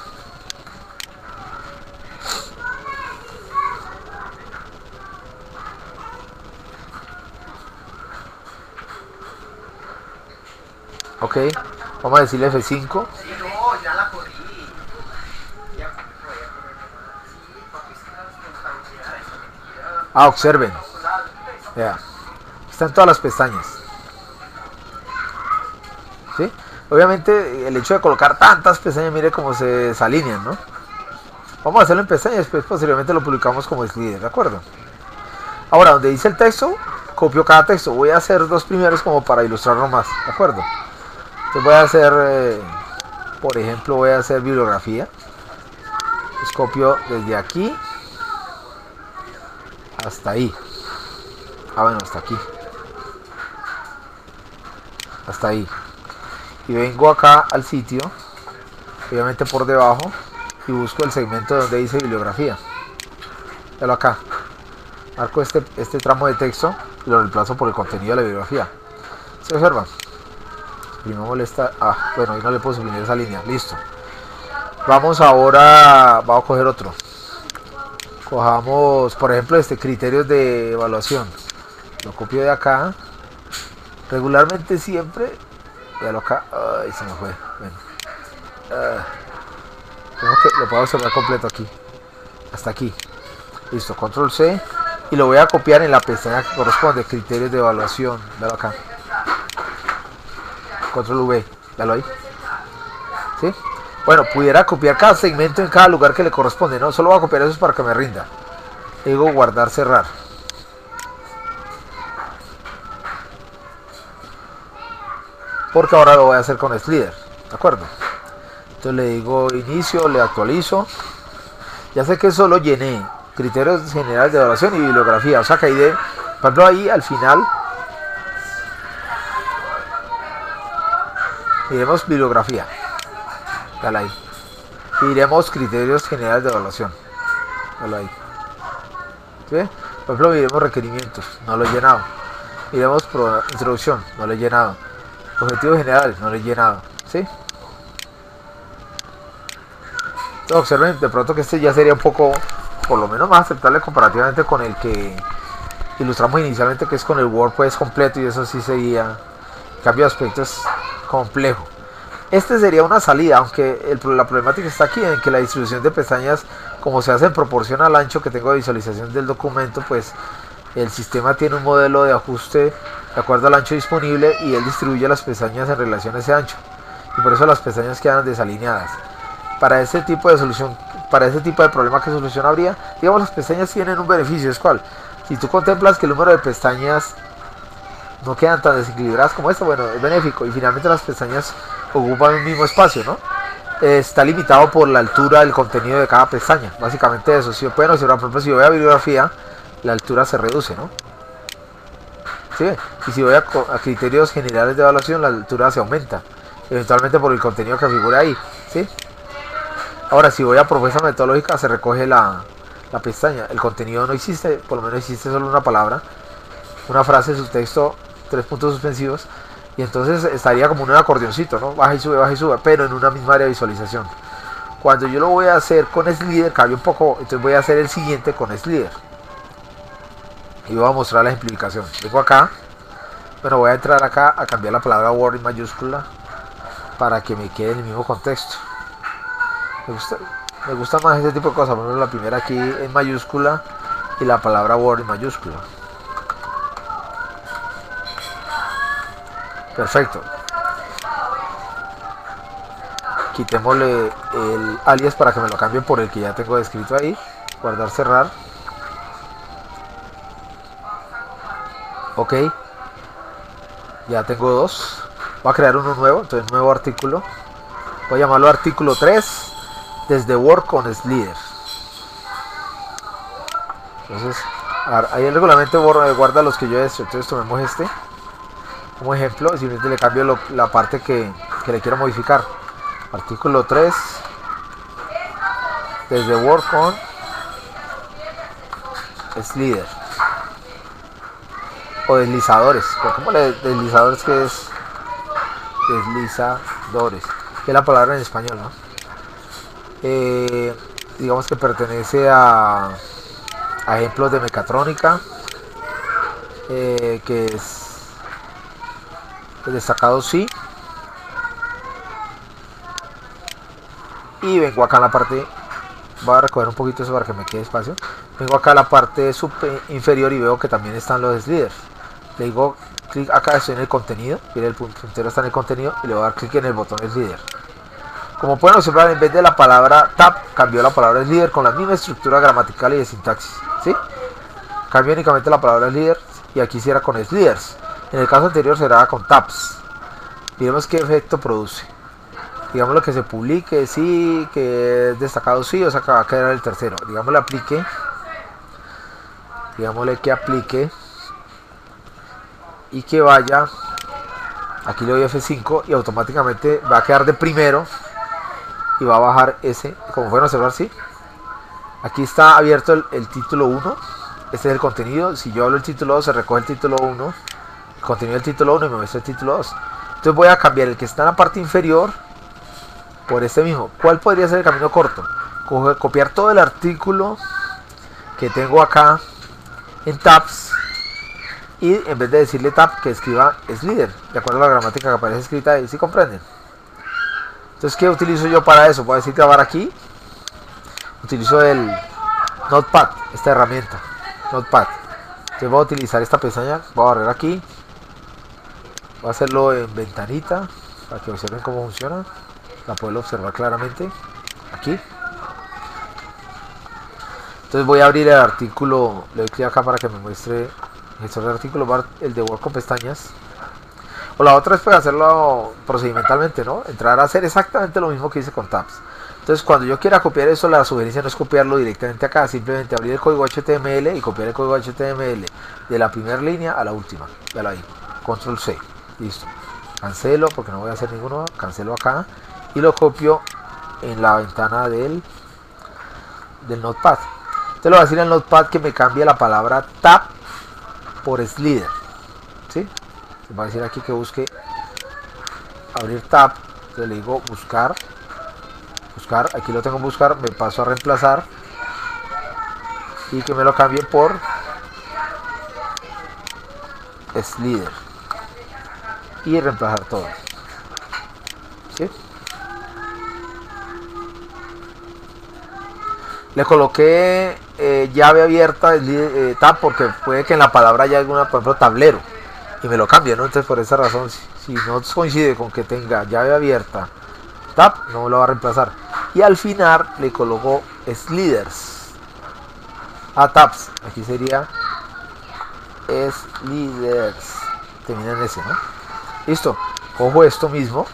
Speaker 1: Ok, vamos a decirle F5.
Speaker 2: Sí, no, ya la corrí. Ya,
Speaker 1: Ah, observen. Ya. Están todas las pestañas. ¿Sí? Obviamente el hecho de colocar tantas pestañas, mire cómo se desalinean, ¿no? Vamos a hacerlo en pestañas y después posteriormente lo publicamos como slider, ¿de acuerdo? Ahora, donde dice el texto, copio cada texto. Voy a hacer dos primeros como para ilustrarlo más, ¿de acuerdo? Entonces voy a hacer, por ejemplo, voy a hacer bibliografía. Pues copio desde aquí hasta ahí. Ah, bueno, hasta aquí. Hasta ahí. Y vengo acá al sitio, obviamente por debajo, y busco el segmento donde dice bibliografía. Véalo acá. Marco este tramo de texto y lo reemplazo por el contenido de la bibliografía. ¿Se observa? Suprimimos esta. Ah, bueno, ahí no le puedo suprimir esa línea. Listo. Vamos ahora. Vamos a coger otro. Cojamos, por ejemplo, criterios de evaluación. Lo copio de acá. Regularmente siempre. Véalo acá. Ay, se me fue. Bueno. Lo puedo observar completo aquí. Hasta aquí. Listo. Control C. Y lo voy a copiar en la pestaña que corresponde. Criterios de evaluación. Véalo acá. Control V. Véalo ahí. ¿Sí? Bueno, pudiera copiar cada segmento en cada lugar que le corresponde. No, solo voy a copiar eso para que me rinda. Le digo guardar, cerrar. Porque ahora lo voy a hacer con Slider. ¿De acuerdo? Entonces le digo inicio, le actualizo. Ya sé que solo llené criterios generales de evaluación y bibliografía. O sea que ahí por ejemplo, ahí al final iremos bibliografía. Dale ahí. Y iremos criterios generales de evaluación. Dale ahí. ¿Sí? Por ejemplo, miremos requerimientos. No lo he llenado. Miremos introducción. No lo he llenado. Objetivos generales. No lo he llenado. ¿Sí? Entonces, observen de pronto que este ya sería un poco, por lo menos más aceptable comparativamente con el que ilustramos inicialmente, que es con el Word pues completo, y eso sí sería, cambio de aspecto es complejo. Este sería una salida, aunque la problemática está aquí en que la distribución de pestañas, como se hace en proporción al ancho que tengo de visualización del documento, pues el sistema tiene un modelo de ajuste de acuerdo al ancho disponible y él distribuye las pestañas en relación a ese ancho, y por eso las pestañas quedan desalineadas. Para ese tipo de solución, para ese tipo de problema, ¿qué solución habría? Digamos, las pestañas tienen un beneficio, ¿es cuál? Si tú contemplas que el número de pestañas no quedan tan desequilibradas como esta, bueno, es benéfico. Y finalmente las pestañas ocupan un mismo espacio, ¿no? Está limitado por la altura del contenido de cada pestaña. Básicamente eso. Si pueden observar, por ejemplo, si voy a bibliografía, la altura se reduce, ¿no? ¿Sí? Y si voy a criterios generales de evaluación, la altura se aumenta. Eventualmente por el contenido que figura ahí, ¿sí? Ahora, si voy a propuesta metodológica, se recoge la pestaña. El contenido no existe, por lo menos existe solo una palabra, una frase, subtexto, 3 puntos suspensivos, y entonces estaría como un acordeoncito, ¿no? Baja y sube, pero en una misma área de visualización. Cuando yo lo voy a hacer con Slider, cambia un poco, entonces voy a hacer el siguiente con Slider. Y voy a mostrar la ejemplificación. Vengo acá, bueno, voy a entrar acá a cambiar la palabra Word en mayúscula para que me quede en el mismo contexto. Me gusta más este tipo de cosas. Por ejemplo, la primera aquí en mayúscula y la palabra Word en mayúscula. Perfecto. Quitémosle el alias para que me lo cambie por el que ya tengo descrito ahí. Guardar, cerrar. Ok. Ya tengo dos. Voy a crear uno nuevo. Entonces, nuevo artículo. Voy a llamarlo artículo 3. Desde Word con Slider. Entonces, ahí el reglamento guarda los que yo he hecho. Entonces tomemos este como ejemplo y simplemente le cambio la parte que le quiero modificar. Artículo 3 desde Word con Slider. O deslizadores. ¿Cómo deslizadores? ¿Qué es? Deslizadores. Que es la palabra en español, ¿no? Digamos que pertenece a ejemplos de mecatrónica, que es el destacado sí, y vengo acá en la parte, voy a recoger un poquito eso para que me quede espacio, vengo acá a la parte inferior y veo que también están los sliders. Le digo clic acá, estoy en el contenido, mire el puntero está en el contenido y le voy a dar clic en el botón slider. Como pueden observar, en vez de la palabra tab, cambió la palabra slider con la misma estructura gramatical y de sintaxis, ¿sí? Cambió únicamente la palabra slider y aquí sí era con sliders. En el caso anterior será con tabs. Miremos qué efecto produce. Digamos lo que se publique, sí, que es destacado, sí, o sea que va a quedar el tercero. Digámosle aplique. Digámosle que aplique. Y que vaya. Aquí le doy F5 y automáticamente va a quedar de primero. Y va a bajar ese, como pueden observar, sí. Aquí está abierto el título 1. Este es el contenido. Si yo hablo el título 2, se recoge el título 1. El contenido del título 1 y me muestra el título 2. Entonces voy a cambiar el que está en la parte inferior por este mismo. ¿Cuál podría ser el camino corto? Copiar todo el artículo que tengo acá en tabs y en vez de decirle tab, que escriba slider, de acuerdo a la gramática que aparece escrita ahí, ¿sí comprenden? Entonces, ¿qué utilizo yo para eso? Voy a decir grabar aquí. Utilizo el Notepad, esta herramienta, Notepad. Entonces voy a utilizar esta pestaña, voy a barrer aquí. Voy a hacerlo en ventanita, para que observen cómo funciona. La pueden observar claramente, aquí. Entonces voy a abrir el artículo, le doy clic acá para que me muestre el gestor de artículos, el de Word con pestañas. O la otra es pues hacerlo procedimentalmente, ¿no? Entrar a hacer exactamente lo mismo que hice con tabs. Entonces cuando yo quiera copiar eso, la sugerencia no es copiarlo directamente acá, simplemente abrir el código HTML y copiar el código HTML de la primera línea a la última. Véalo ahí, control C, listo. Cancelo porque no voy a hacer ninguno, cancelo acá y lo copio en la ventana del Notepad. Entonces le voy a decir al Notepad que me cambie la palabra tab por slider, ¿sí? Va a decir aquí que busque abrir tab. Entonces le digo buscar, aquí lo tengo en buscar, me paso a reemplazar y que me lo cambie por slider y reemplazar todo, ¿sí? Le coloqué llave abierta tab porque puede que en la palabra haya alguna, por ejemplo, tablero y me lo cambia, ¿no? Entonces por esa razón, si no coincide con que tenga llave abierta tab, no me lo va a reemplazar. Y al final le coloco sliders a tabs, aquí sería sliders, termina en ese, ¿no? Listo, cojo esto mismo,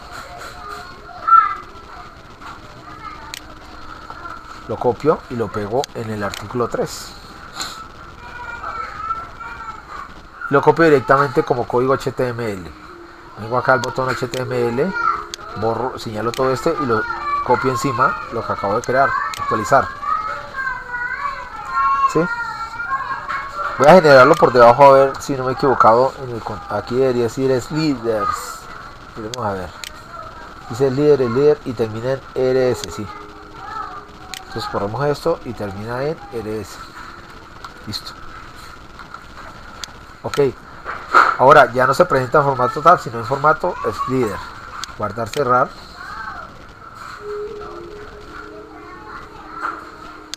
Speaker 1: lo copio y lo pego en el artículo 3. Lo copio directamente como código HTML. Vengo acá al botón HTML, borro, señalo todo este y lo copio encima lo que acabo de crear, actualizar. ¿Sí? Voy a generarlo por debajo a ver si no me he equivocado. Aquí debería decir sliders. Vamos a ver. Dice líder y termina en RS, sí. Entonces borramos esto y termina en RS. Listo. Ok. Ahora ya no se presenta en formato tab, sino en formato slider. Guardar, cerrar.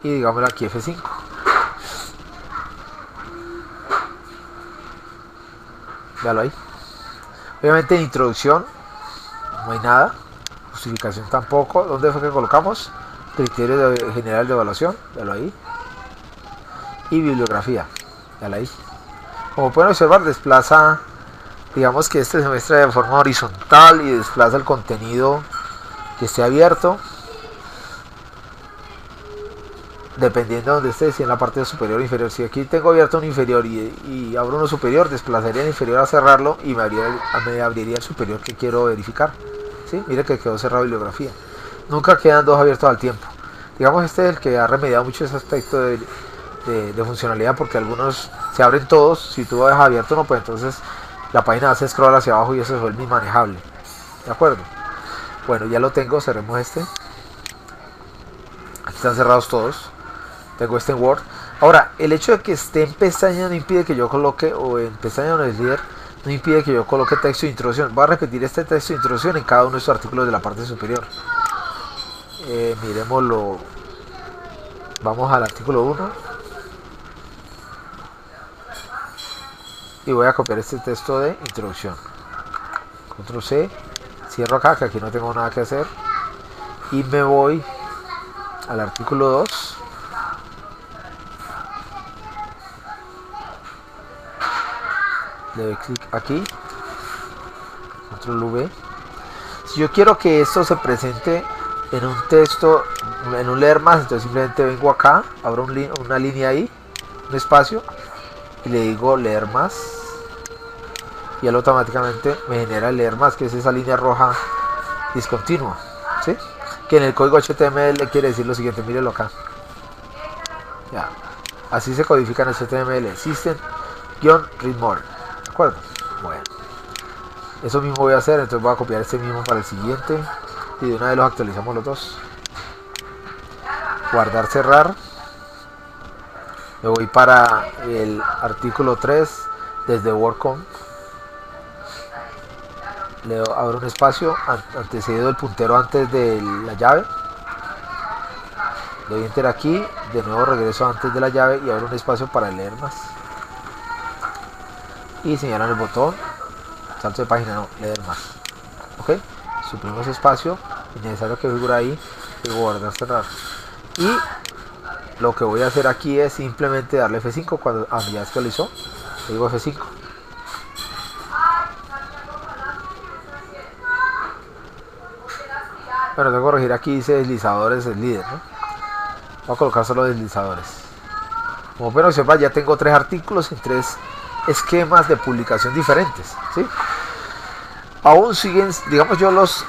Speaker 1: Y digámosle aquí F5. Véalo ahí. Obviamente en introducción no hay nada. Justificación tampoco. ¿Dónde fue que colocamos? Criterio general de evaluación. Véalo ahí. Y bibliografía. Véalo ahí. Como pueden observar, desplaza, digamos que este se muestra de forma horizontal y desplaza el contenido que esté abierto. Dependiendo de donde esté, si en la parte superior o inferior. Si aquí tengo abierto un inferior y abro uno superior, desplazaría el inferior a cerrarlo y me abriría el superior que quiero verificar. ¿Sí? Mire que quedó cerrado bibliografía. Nunca quedan dos abiertos al tiempo. Digamos, este es el que ha remediado mucho ese aspecto de funcionalidad, porque algunos se abren todos. Si tú lo dejas abierto, no, pues entonces la página hace scroll hacia abajo y eso se vuelve inmanejable. ¿De acuerdo? Bueno, ya lo tengo, cerremos este. Aquí están cerrados todos. Tengo este en Word. Ahora, el hecho de que esté en pestaña no impide que yo coloque, o en pestaña no es líder, no impide que yo coloque texto de introducción. Voy a repetir este texto de introducción en cada uno de estos artículos de la parte superior. Miremoslo. Vamos al artículo 1 y voy a copiar este texto de introducción. Control C, cierro acá, que aquí no tengo nada que hacer, y me voy al artículo 2. Le doy clic aquí, control V. Si yo quiero que esto se presente en un texto, en un leer más, entonces simplemente vengo acá, abro una línea ahí, un espacio, y le digo leer más, y él automáticamente me genera el leer más, que es esa línea roja discontinua, ¿sí? Que en el código HTML quiere decir lo siguiente, mírenlo acá. Ya. Así se codifica en HTML, system-read more, ¿de acuerdo? Bueno, eso mismo voy a hacer, entonces voy a copiar este mismo para el siguiente, y de una vez los actualizamos los dos. Guardar, cerrar. Me voy para el artículo 3 desde WordComp. Le abro un espacio antecedido del puntero antes de la llave. Le doy enter aquí, de nuevo regreso antes de la llave y abro un espacio para leer más. Y señalan el botón, salto de página, no, leer más. Ok, suprimimos ese espacio, innecesario que figura ahí, y guardar, cerrar. Y lo que voy a hacer aquí es simplemente darle F5 cuando ya actualizó. Le digo F5. Bueno, tengo que corregir aquí, dice deslizadores el líder, ¿no? Voy a colocar solo deslizadores. Como pueden observar, ya tengo 3 artículos en 3 esquemas de publicación diferentes, ¿sí? Aún siguen, digamos yo, los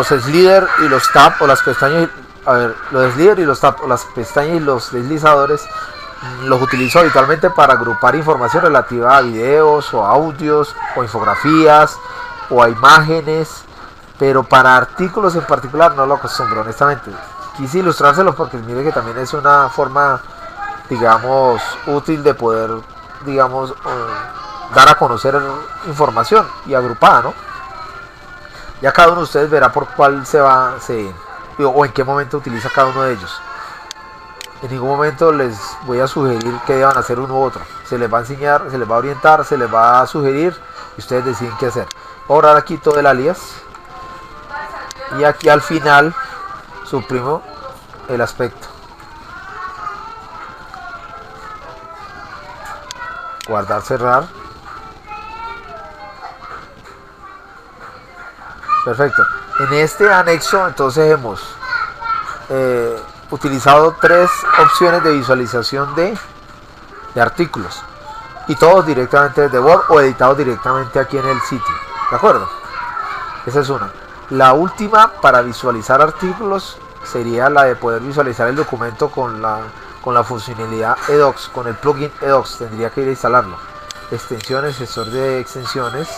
Speaker 1: slider y los tab o las pestañas. A ver, los slider y los tab o las pestañas y los deslizadores los utilizo habitualmente para agrupar información relativa a videos o audios o infografías o a imágenes, pero para artículos en particular no lo acostumbro, honestamente. Quise ilustrárselos porque mire que también es una forma, digamos, útil de poder, digamos, dar a conocer información y agrupada, ¿no? Ya cada uno de ustedes verá por cuál o en qué momento utiliza cada uno de ellos. En ningún momento les voy a sugerir que deban hacer uno u otro. Se les va a enseñar, se les va a orientar, se les va a sugerir y ustedes deciden qué hacer. Voy a borrar aquí todo el alias y aquí al final suprimo el aspecto. Guardar, cerrar. Perfecto. En este anexo entonces hemos utilizado 3 opciones de visualización de artículos y todos directamente desde Word o editados directamente aquí en el sitio, ¿de acuerdo? Esa es una. La última para visualizar artículos sería la de poder visualizar el documento con la funcionalidad eDocs, con el plugin eDocs. Tendría que ir a instalarlo. Extensiones, gestor de extensiones.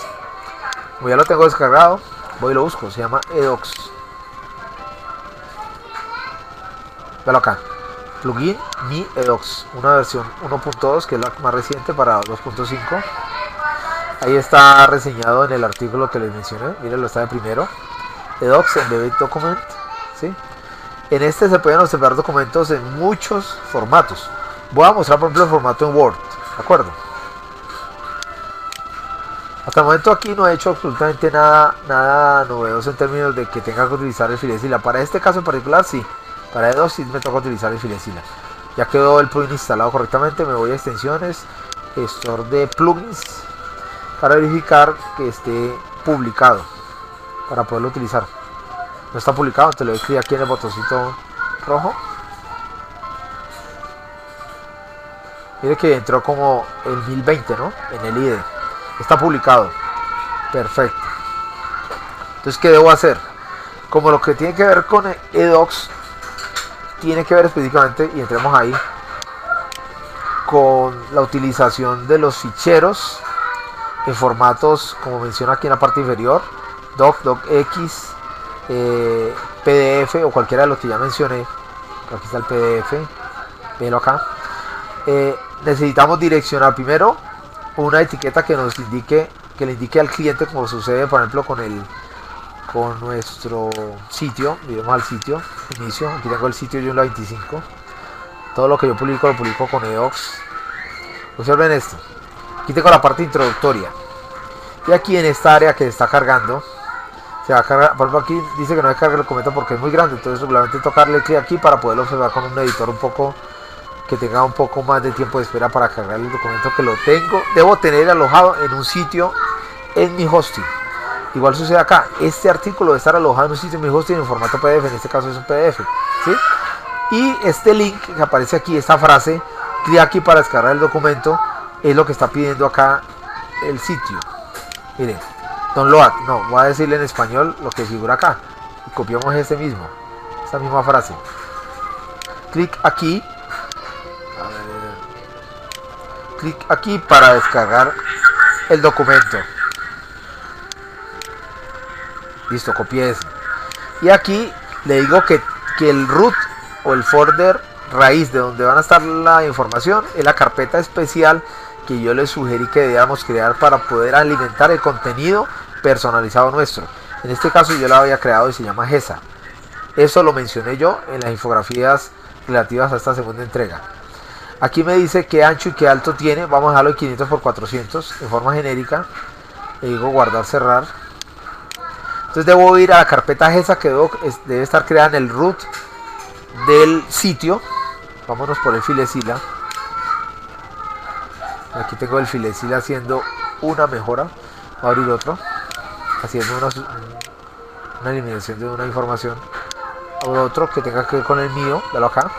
Speaker 1: Como ya lo tengo descargado, voy y lo busco, se llama eDocs. Véalo acá, plugin Mi eDocs, una versión 1.2 que es la más reciente para 2.5. Ahí está reseñado en el artículo que les mencioné, mírenlo, está de primero. eDocs Embedded Document, ¿sí? En este se pueden observar documentos en muchos formatos. Voy a mostrar por ejemplo el formato en Word, ¿de acuerdo? Hasta el momento aquí no he hecho absolutamente nada novedoso en términos de que tenga que utilizar el FileZilla. Para este caso en particular sí, para eDocs sí me toca utilizar el FileZilla. Ya quedó el plugin instalado correctamente, me voy a extensiones, gestor de plugins, para verificar que esté publicado, para poderlo utilizar. No está publicado, entonces le doy clic aquí en el botoncito rojo. Mire que entró como el 1020, ¿no? En el IDE. Está publicado. Perfecto. Entonces, ¿qué debo hacer? Como lo que tiene que ver con eDocs tiene que ver específicamente, y entremos ahí, con la utilización de los ficheros en formatos, como menciona aquí en la parte inferior, doc, docx, PDF o cualquiera de los que ya mencioné. Aquí está el PDF, véanlo acá. Necesitamos direccionar primero una etiqueta que nos indique, que le indique al cliente, como sucede por ejemplo con con nuestro sitio. Miremos al sitio, inicio. Aquí tengo el sitio Joomla 25. Todo lo que yo publico lo publico con edocs. Observen esto. Aquí tengo la parte introductoria. Y aquí en esta área que está cargando, se va a cargar. Por ejemplo, aquí dice que no se carga el documento porque es muy grande. Entonces simplemente tocarle clic aquí para poderlo observar con un editor un poco que tenga un poco más de tiempo de espera para cargar el documento que lo tengo. Debo tener alojado en un sitio en mi hosting. Igual sucede acá. Este artículo debe estar alojado en un sitio en mi hosting en formato PDF. En este caso es un PDF. ¿Sí? Y este link que aparece aquí, esta frase, clic aquí para descargar el documento, es lo que está pidiendo acá el sitio. Miren, download. No, voy a decirle en español lo que figura acá. Y copiamos esta misma frase. Clic aquí. Clic aquí para descargar el documento. Listo, copié eso. Y aquí le digo que el root o el folder raíz de donde van a estar la información es la carpeta especial que yo les sugerí que debíamos crear para poder alimentar el contenido personalizado nuestro. En este caso yo la había creado y se llama GESA. Eso lo mencioné yo en las infografías relativas a esta segunda entrega. Aquí me dice qué ancho y qué alto tiene. Vamos a dejarlo en 500 por 400 en forma genérica. Le digo guardar, cerrar. Entonces debo ir a la carpeta GESA que debe estar creada en el root del sitio. Vámonos por el FileZilla. Aquí tengo el FileZilla haciendo una mejora. Voy a abrir otro, haciendo una eliminación de una información. Abro otro que tenga que ver con el mío. Dalo acá.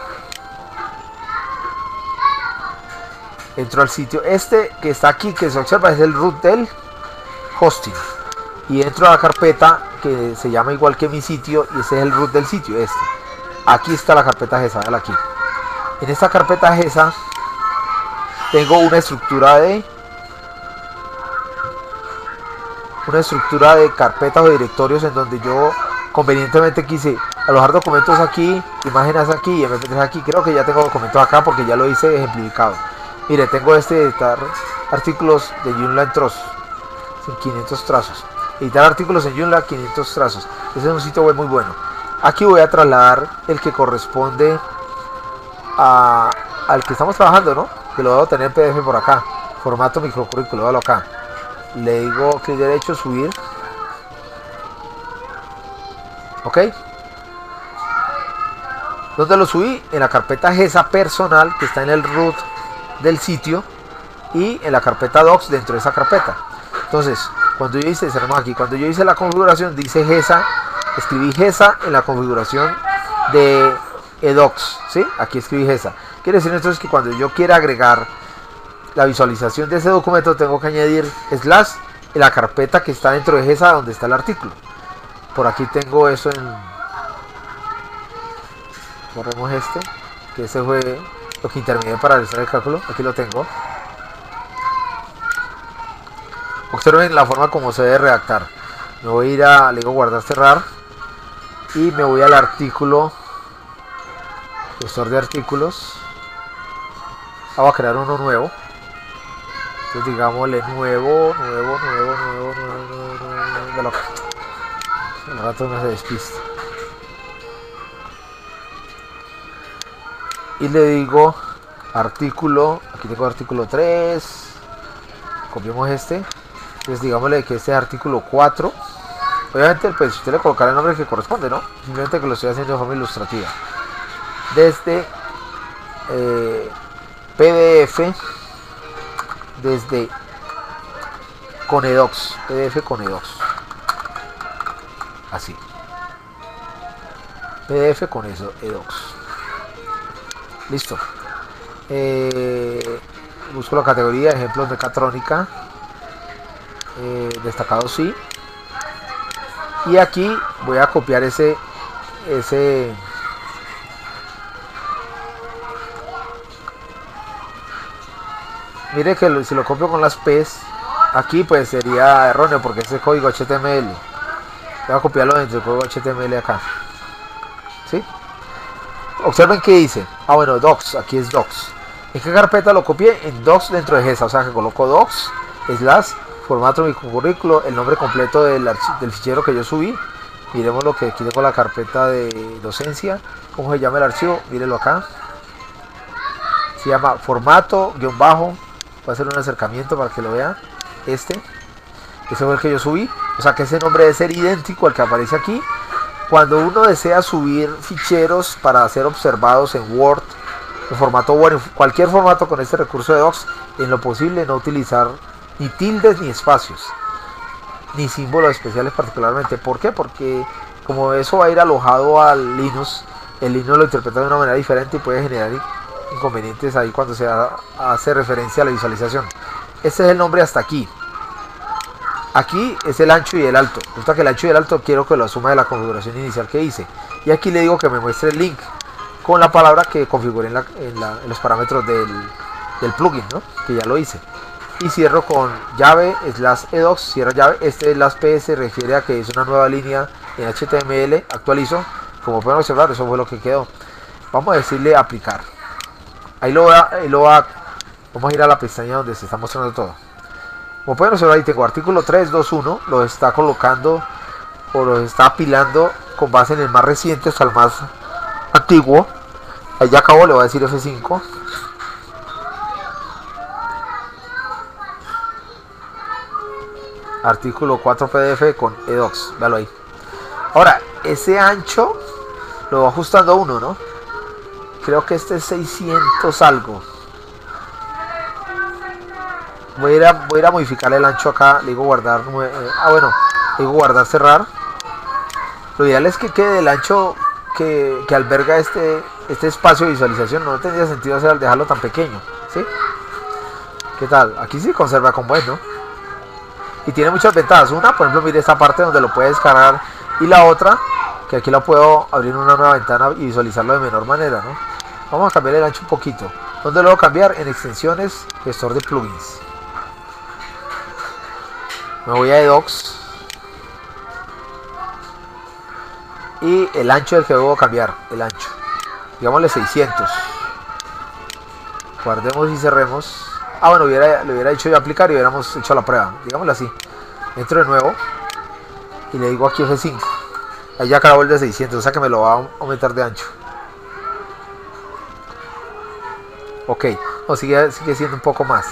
Speaker 1: Entro al sitio. Este que está aquí, que se observa, es el root del hosting. Y entro a la carpeta que se llama igual que mi sitio. Y ese es el root del sitio. Aquí está la carpeta GESA. Dale aquí. En esta carpeta GESA tengo una estructura de carpetas o directorios en donde yo convenientemente quise alojar documentos aquí, imágenes aquí y MP3 aquí. Creo que ya tengo documentos acá porque ya lo hice ejemplificado. Mire, tengo editar artículos de Joomla en trozos, sin 500 trazos. Editar artículos en Joomla 500 trazos. Ese es un sitio web muy bueno. Aquí voy a trasladar el que corresponde al que estamos trabajando, ¿no? Que lo debo tener en PDF por acá. Formato microcurrículo, dalo acá. Le digo clic derecho, subir. Ok. ¿Dónde lo subí? En la carpeta GESA personal que está en el root del sitio y en la carpeta docs dentro de esa carpeta. Entonces, cuando yo hice, cerramos aquí, cuando yo hice la configuración, dice GESA, escribí GESA en la configuración de edocs, ¿sí? Aquí escribí GESA. Quiere decir entonces que cuando yo quiera agregar la visualización de ese documento, tengo que añadir slash en la carpeta que está dentro de GESA donde está el artículo. Por aquí tengo eso en... Borremos que ese fue lo que intermedié para realizar el cálculo. Aquí lo tengo. Observen la forma como se debe redactar. Me voy a ir a, le digo guardar, cerrar. Y me voy al artículo, gestor de artículos. Voy a crear uno nuevo. Entonces digámosle nuevo. El rato no se despista. Y le digo artículo. Aquí tengo artículo 3. Copiamos Entonces digámosle que este es artículo 4. Obviamente pues usted le colocará el nombre que corresponde, ¿no? Simplemente que lo estoy haciendo de forma ilustrativa. Desde PDF, desde con edocs, PDF con edocs, así, PDF con eso, edocs, listo. Busco la categoría ejemplos mecatrónica, destacado sí, y aquí voy a copiar ese mire que si lo copio con las P's aquí pues sería erróneo porque ese es código HTML. Voy a copiarlo dentro del código HTML acá. ¿Sí? Observen que dice. Bueno, docs. Aquí es docs. ¿En qué carpeta lo copié? En docs dentro de GESA. O sea que coloco docs, slash, formato microcurrículo, el nombre completo del fichero que yo subí. Miremos lo que aquí tengo la carpeta de docencia. ¿Cómo se llama el archivo? Mírenlo acá. Se llama formato guión bajo. Voy a hacer un acercamiento para que lo vean. Ese fue el que yo subí. O sea que ese nombre debe ser idéntico al que aparece aquí. Cuando uno desea subir ficheros para ser observados en Word, en formato Word, en cualquier formato con este recurso de docs, en lo posible no utilizar ni tildes ni espacios, ni símbolos especiales particularmente. ¿Por qué? Porque como eso va a ir alojado al Linux, el Linux lo interpreta de una manera diferente y puede generar inconvenientes ahí cuando se hace referencia a la visualización. Este es el nombre hasta aquí. Aquí es el ancho y el alto. Resulta que el ancho y el alto quiero que lo suma de la configuración inicial que hice. Y aquí le digo que me muestre el link con la palabra que configuré en los parámetros del plugin, ¿no? Que ya lo hice. Y cierro con llave /edocs, cierra llave. Este /p se refiere a que es una nueva línea en HTML. Actualizo. Como pueden observar, eso fue lo que quedó. Vamos a decirle aplicar. Ahí lo va. Vamos a ir a la pestaña donde se está mostrando todo. Como pueden observar, ahí tengo artículo 321, lo está colocando o lo está apilando con base en el más reciente hasta el más antiguo. Ahí ya acabó, le voy a decir F5. Artículo 4 PDF con edocs, véalo ahí. Ahora, ese ancho lo va ajustando uno, ¿no? Creo que este es 600 algo. Voy a ir a modificar el ancho acá. Le digo guardar. Le digo guardar, cerrar. Lo ideal es que quede el ancho que alberga este espacio de visualización. No tendría sentido dejarlo tan pequeño, ¿sí? ¿Qué tal? Aquí sí conserva como es, ¿no? Y tiene muchas ventajas. Una, por ejemplo, mire esta parte donde lo puede descargar. Y la otra, que aquí la puedo abrir en una nueva ventana y visualizarlo de menor manera, ¿no? Vamos a cambiar el ancho un poquito. ¿Dónde lo voy a cambiar? En extensiones, gestor de plugins. Me voy a edocs. Y el ancho del que debo cambiar. El ancho. Digámosle 600. Guardemos y cerremos. Ah, bueno, le hubiera dicho yo aplicar y hubiéramos hecho la prueba. Digámoslo así. Entro de nuevo. Y le digo aquí F5. Ahí ya acabó el de 600. O sea que me lo va a aumentar de ancho. Ok. No, sigue siendo un poco más.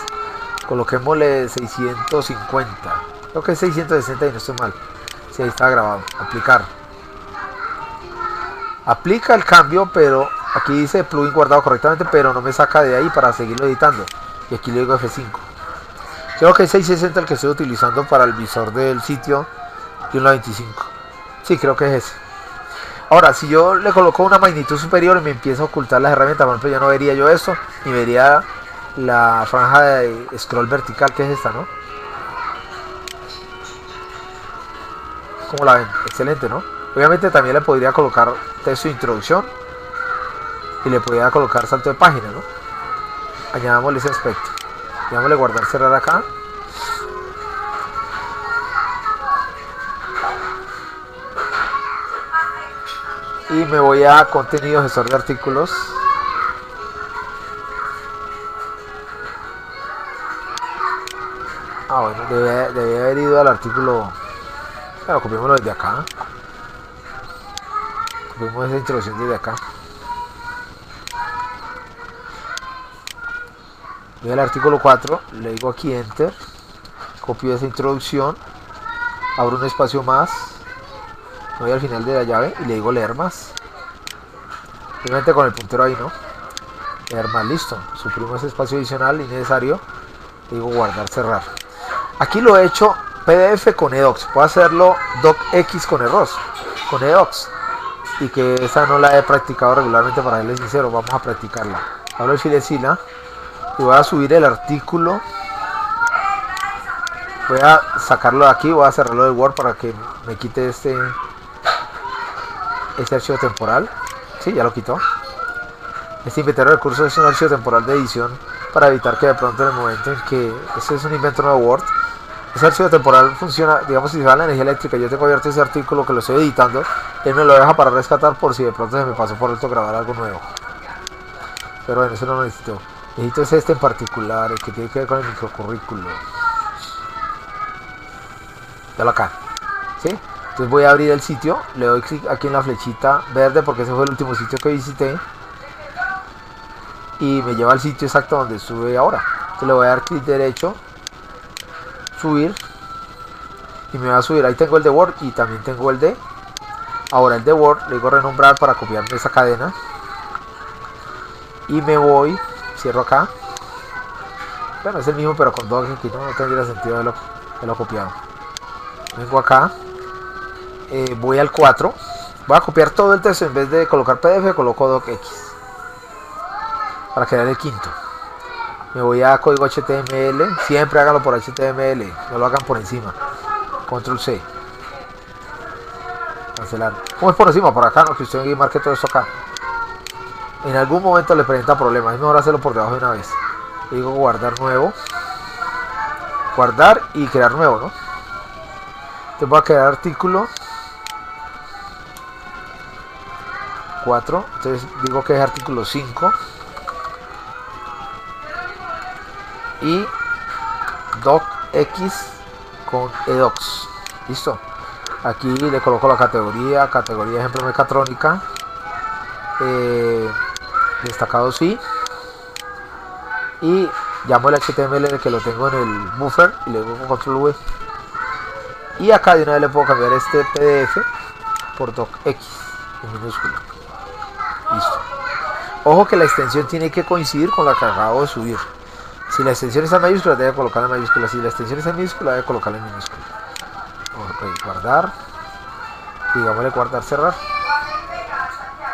Speaker 1: Coloquémosle 650. Creo que es 660 y no estoy mal. Sí, ahí está grabado. Aplicar. Aplica el cambio, pero aquí dice plugin guardado correctamente, pero no me saca de ahí para seguirlo editando. Y aquí le digo F5. Creo que es 660 el que estoy utilizando para el visor del sitio de una 25. Sí, creo que es ese. Ahora, si yo le coloco una magnitud superior y me empiezo a ocultar las herramientas, por ejemplo, ya no vería yo esto, ni vería la franja de scroll vertical, que es esta, ¿no? ¿Cómo la ven? Excelente, ¿no? Obviamente también le podría colocar texto de introducción y le podría colocar salto de página, ¿no? Añadámosle ese aspecto. Digámosle guardar, cerrar acá. Y me voy a contenido, gestor de artículos. Ah, bueno, debe haber ido al artículo. Claro, copiémoslo desde acá. Copiemos esa introducción desde acá. Voy al artículo 4, le digo aquí Enter. Copio esa introducción. Abro un espacio más. Me voy al final de la llave y le digo leer más. Simplemente con el puntero ahí, ¿no? Leer más, listo. Suprimo ese espacio adicional innecesario. Le digo guardar, cerrar. Aquí lo he hecho PDF con edocs. Puedo hacerlo docx con edocs. Y que esa no la he practicado regularmente, para serles sincero. Vamos a practicarla. Abro el FileZilla y voy a subir el artículo. Voy a sacarlo de aquí. Voy a cerrarlo del Word para que me quite este archivo temporal. Sí, ya lo quitó. Este inventario de recursos es un archivo temporal de edición para evitar que de pronto en el momento en que este es un invento nuevo Word, ese archivo temporal funciona, digamos, si se va la energía eléctrica, yo tengo abierto ese artículo que lo estoy editando, él me lo deja para rescatar por si de pronto se me pasó por alto grabar algo nuevo. Pero bueno, eso no lo necesito. Necesito es este en particular, el que tiene que ver con el microcurrículo. Ya lo acá. ¿Sí? Entonces voy a abrir el sitio, le doy clic aquí en la flechita verde porque ese fue el último sitio que visité y me lleva al sitio exacto donde estuve ahora. Entonces le voy a dar clic derecho, subir, y me va a subir. Ahí tengo el de Word y también tengo el de... Ahora el de Word le digo renombrar para copiarme esa cadena y me voy, cierro acá. Bueno, es el mismo pero con dos aquí, no tendría sentido de lo copiado. Vengo acá, voy al 4, voy a copiar todo el texto. En vez de colocar PDF coloco docx para crear el quinto. Me voy a código HTML, siempre háganlo por HTML, no lo hagan por encima. Control C, cancelar. ¿Cómo es por encima? Por acá, no, que usted marque todo esto acá. En algún momento le presenta problemas, es mejor hacerlo por debajo de una vez. Le digo guardar nuevo, guardar y crear nuevo, ¿no? Entonces voy a crear artículo 4, entonces digo que es artículo 5 y docx con edox. Listo. Aquí le coloco la categoría ejemplo mecatrónica, destacado sí, y llamo el HTML que lo tengo en el buffer y le doy control V. Y acá de una vez le puedo cambiar este PDF por docx en minúscula. Listo. Ojo que la extensión tiene que coincidir con la que acabo de subir. Si la extensión está en mayúscula, debe colocarla en mayúscula. Si la extensión está en minúscula, debe colocarla en minúscula. Ok, guardar. Digámosle guardar, cerrar.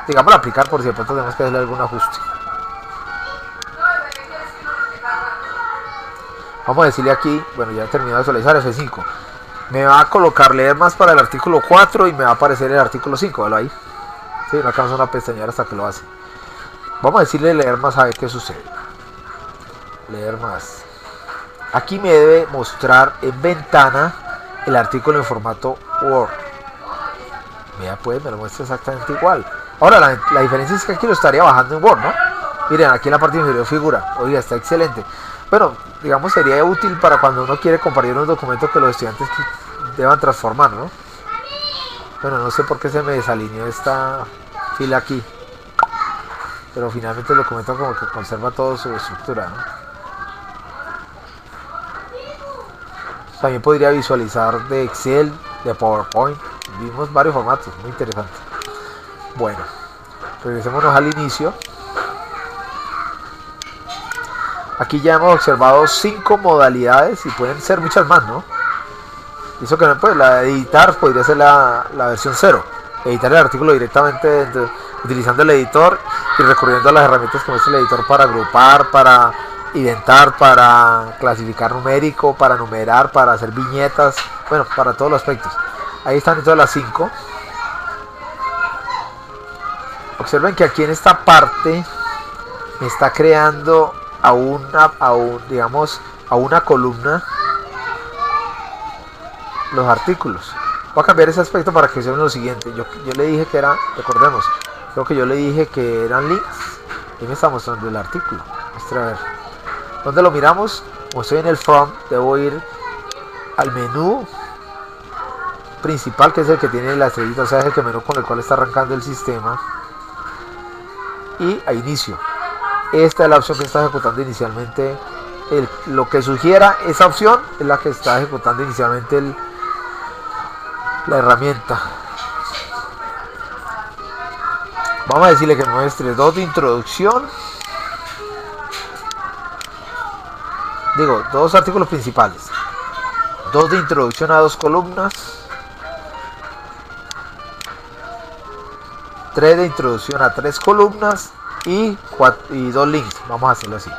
Speaker 1: Digámosle aplicar por si de pronto tenemos que hacerle algún ajuste. Vamos a decirle aquí, bueno, ya he terminado de visualizar F5. Me va a colocar leer más para el artículo 4 y me va a aparecer el artículo 5, ¿velo ahí? Sí, no alcanza una pestañear hasta que lo hace. Vamos a decirle leer más a ver qué sucede. Leer más. Aquí me debe mostrar en ventana el artículo en formato Word. Vea pues, me lo muestra exactamente igual. Ahora la diferencia es que aquí lo estaría bajando en Word, ¿no? Miren, aquí en la parte inferior figura. Oiga, está excelente. Bueno, digamos sería útil para cuando uno quiere compartir un documento que los estudiantes deban transformar, ¿no? Bueno, no sé por qué se me desalineó esta fila aquí, pero finalmente el documento como que conserva toda su estructura, ¿no? También podría visualizar de Excel, de PowerPoint. Vimos varios formatos, muy interesante. Bueno, regresémonos al inicio. Aquí ya hemos observado 5 modalidades y pueden ser muchas más, ¿no? Eso que no puede, la de editar podría ser la versión 0. Editar el artículo directamente utilizando el editor y recurriendo a las herramientas que muestra el editor para agrupar, para indentar, para clasificar numérico, para numerar, para hacer viñetas, bueno, para todos los aspectos. Ahí están todas las 5. Observen que aquí en esta parte me está creando a una columna los artículos. Voy a cambiar ese aspecto para que se vean lo siguiente. Yo le dije que era, recordemos, creo que yo le dije que eran links y me está mostrando el artículo. Muestra a ver. ¿Dónde lo miramos? Como estoy en el From, debo ir al menú principal, que es el que tiene la estrellita, o sea, es el menú con el cual está arrancando el sistema, y a inicio. Esta es la opción que está ejecutando inicialmente. Lo que sugiera esa opción es la que está ejecutando inicialmente la herramienta. Vamos a decirle que muestre 2 de introducción. Digo, 2 artículos principales. 2 de introducción a 2 columnas. 3 de introducción a 3 columnas. Y 2 links. Vamos a hacerlo así.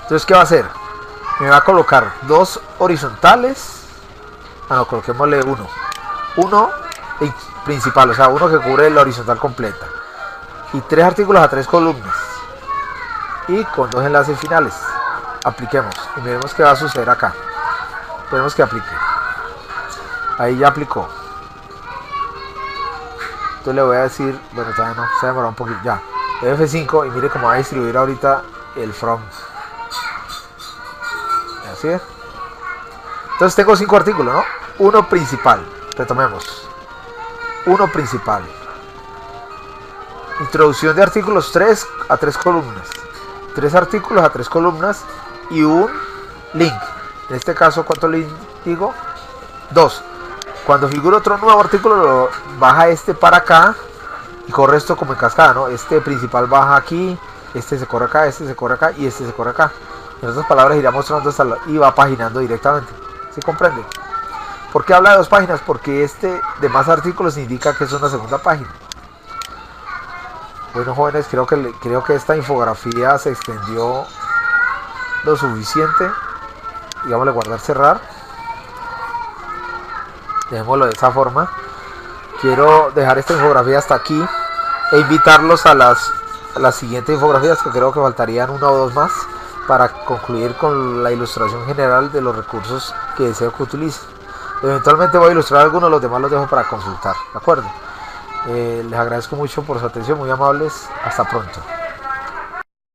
Speaker 1: Entonces, ¿qué va a hacer? Me va a colocar 2 horizontales. No, coloquémosle 1. 1 principal, o sea, uno que cubre la horizontal completa. Y 3 artículos a 3 columnas. Y con 2 enlaces finales. Apliquemos. Y miremos qué va a suceder acá. Esperemos que aplique. Ahí ya aplicó. Entonces le voy a decir, bueno, todavía no, se demoró un poquito, ya. F5 y mire cómo va a distribuir ahorita el From. Así es. Entonces tengo 5 artículos, ¿no? 1 principal. Retomemos. 1 principal. Introducción de artículos 3 a 3 columnas. 3 artículos a 3 columnas y un link. En este caso, ¿cuántos links digo? 2. Cuando figura otro nuevo artículo, lo baja este para acá y corre esto como en cascada, ¿no? Este principal baja aquí, este se corre acá, este se corre acá y este se corre acá. En otras palabras, irá mostrando hasta y va paginando directamente. ¿Sí comprende? ¿Por qué habla de 2 páginas? Porque este de más artículos indica que es una segunda página. Bueno, jóvenes, creo que esta infografía se extendió lo suficiente. Digámosle guardar, cerrar. Dejémoslo de esa forma. Quiero dejar esta infografía hasta aquí e invitarlos a las siguientes infografías, que creo que faltarían 1 o 2 más para concluir con la ilustración general de los recursos que deseo que utilicen. Eventualmente voy a ilustrar algunos, los demás los dejo para consultar, ¿de acuerdo? Les agradezco mucho por su atención, muy amables, hasta pronto.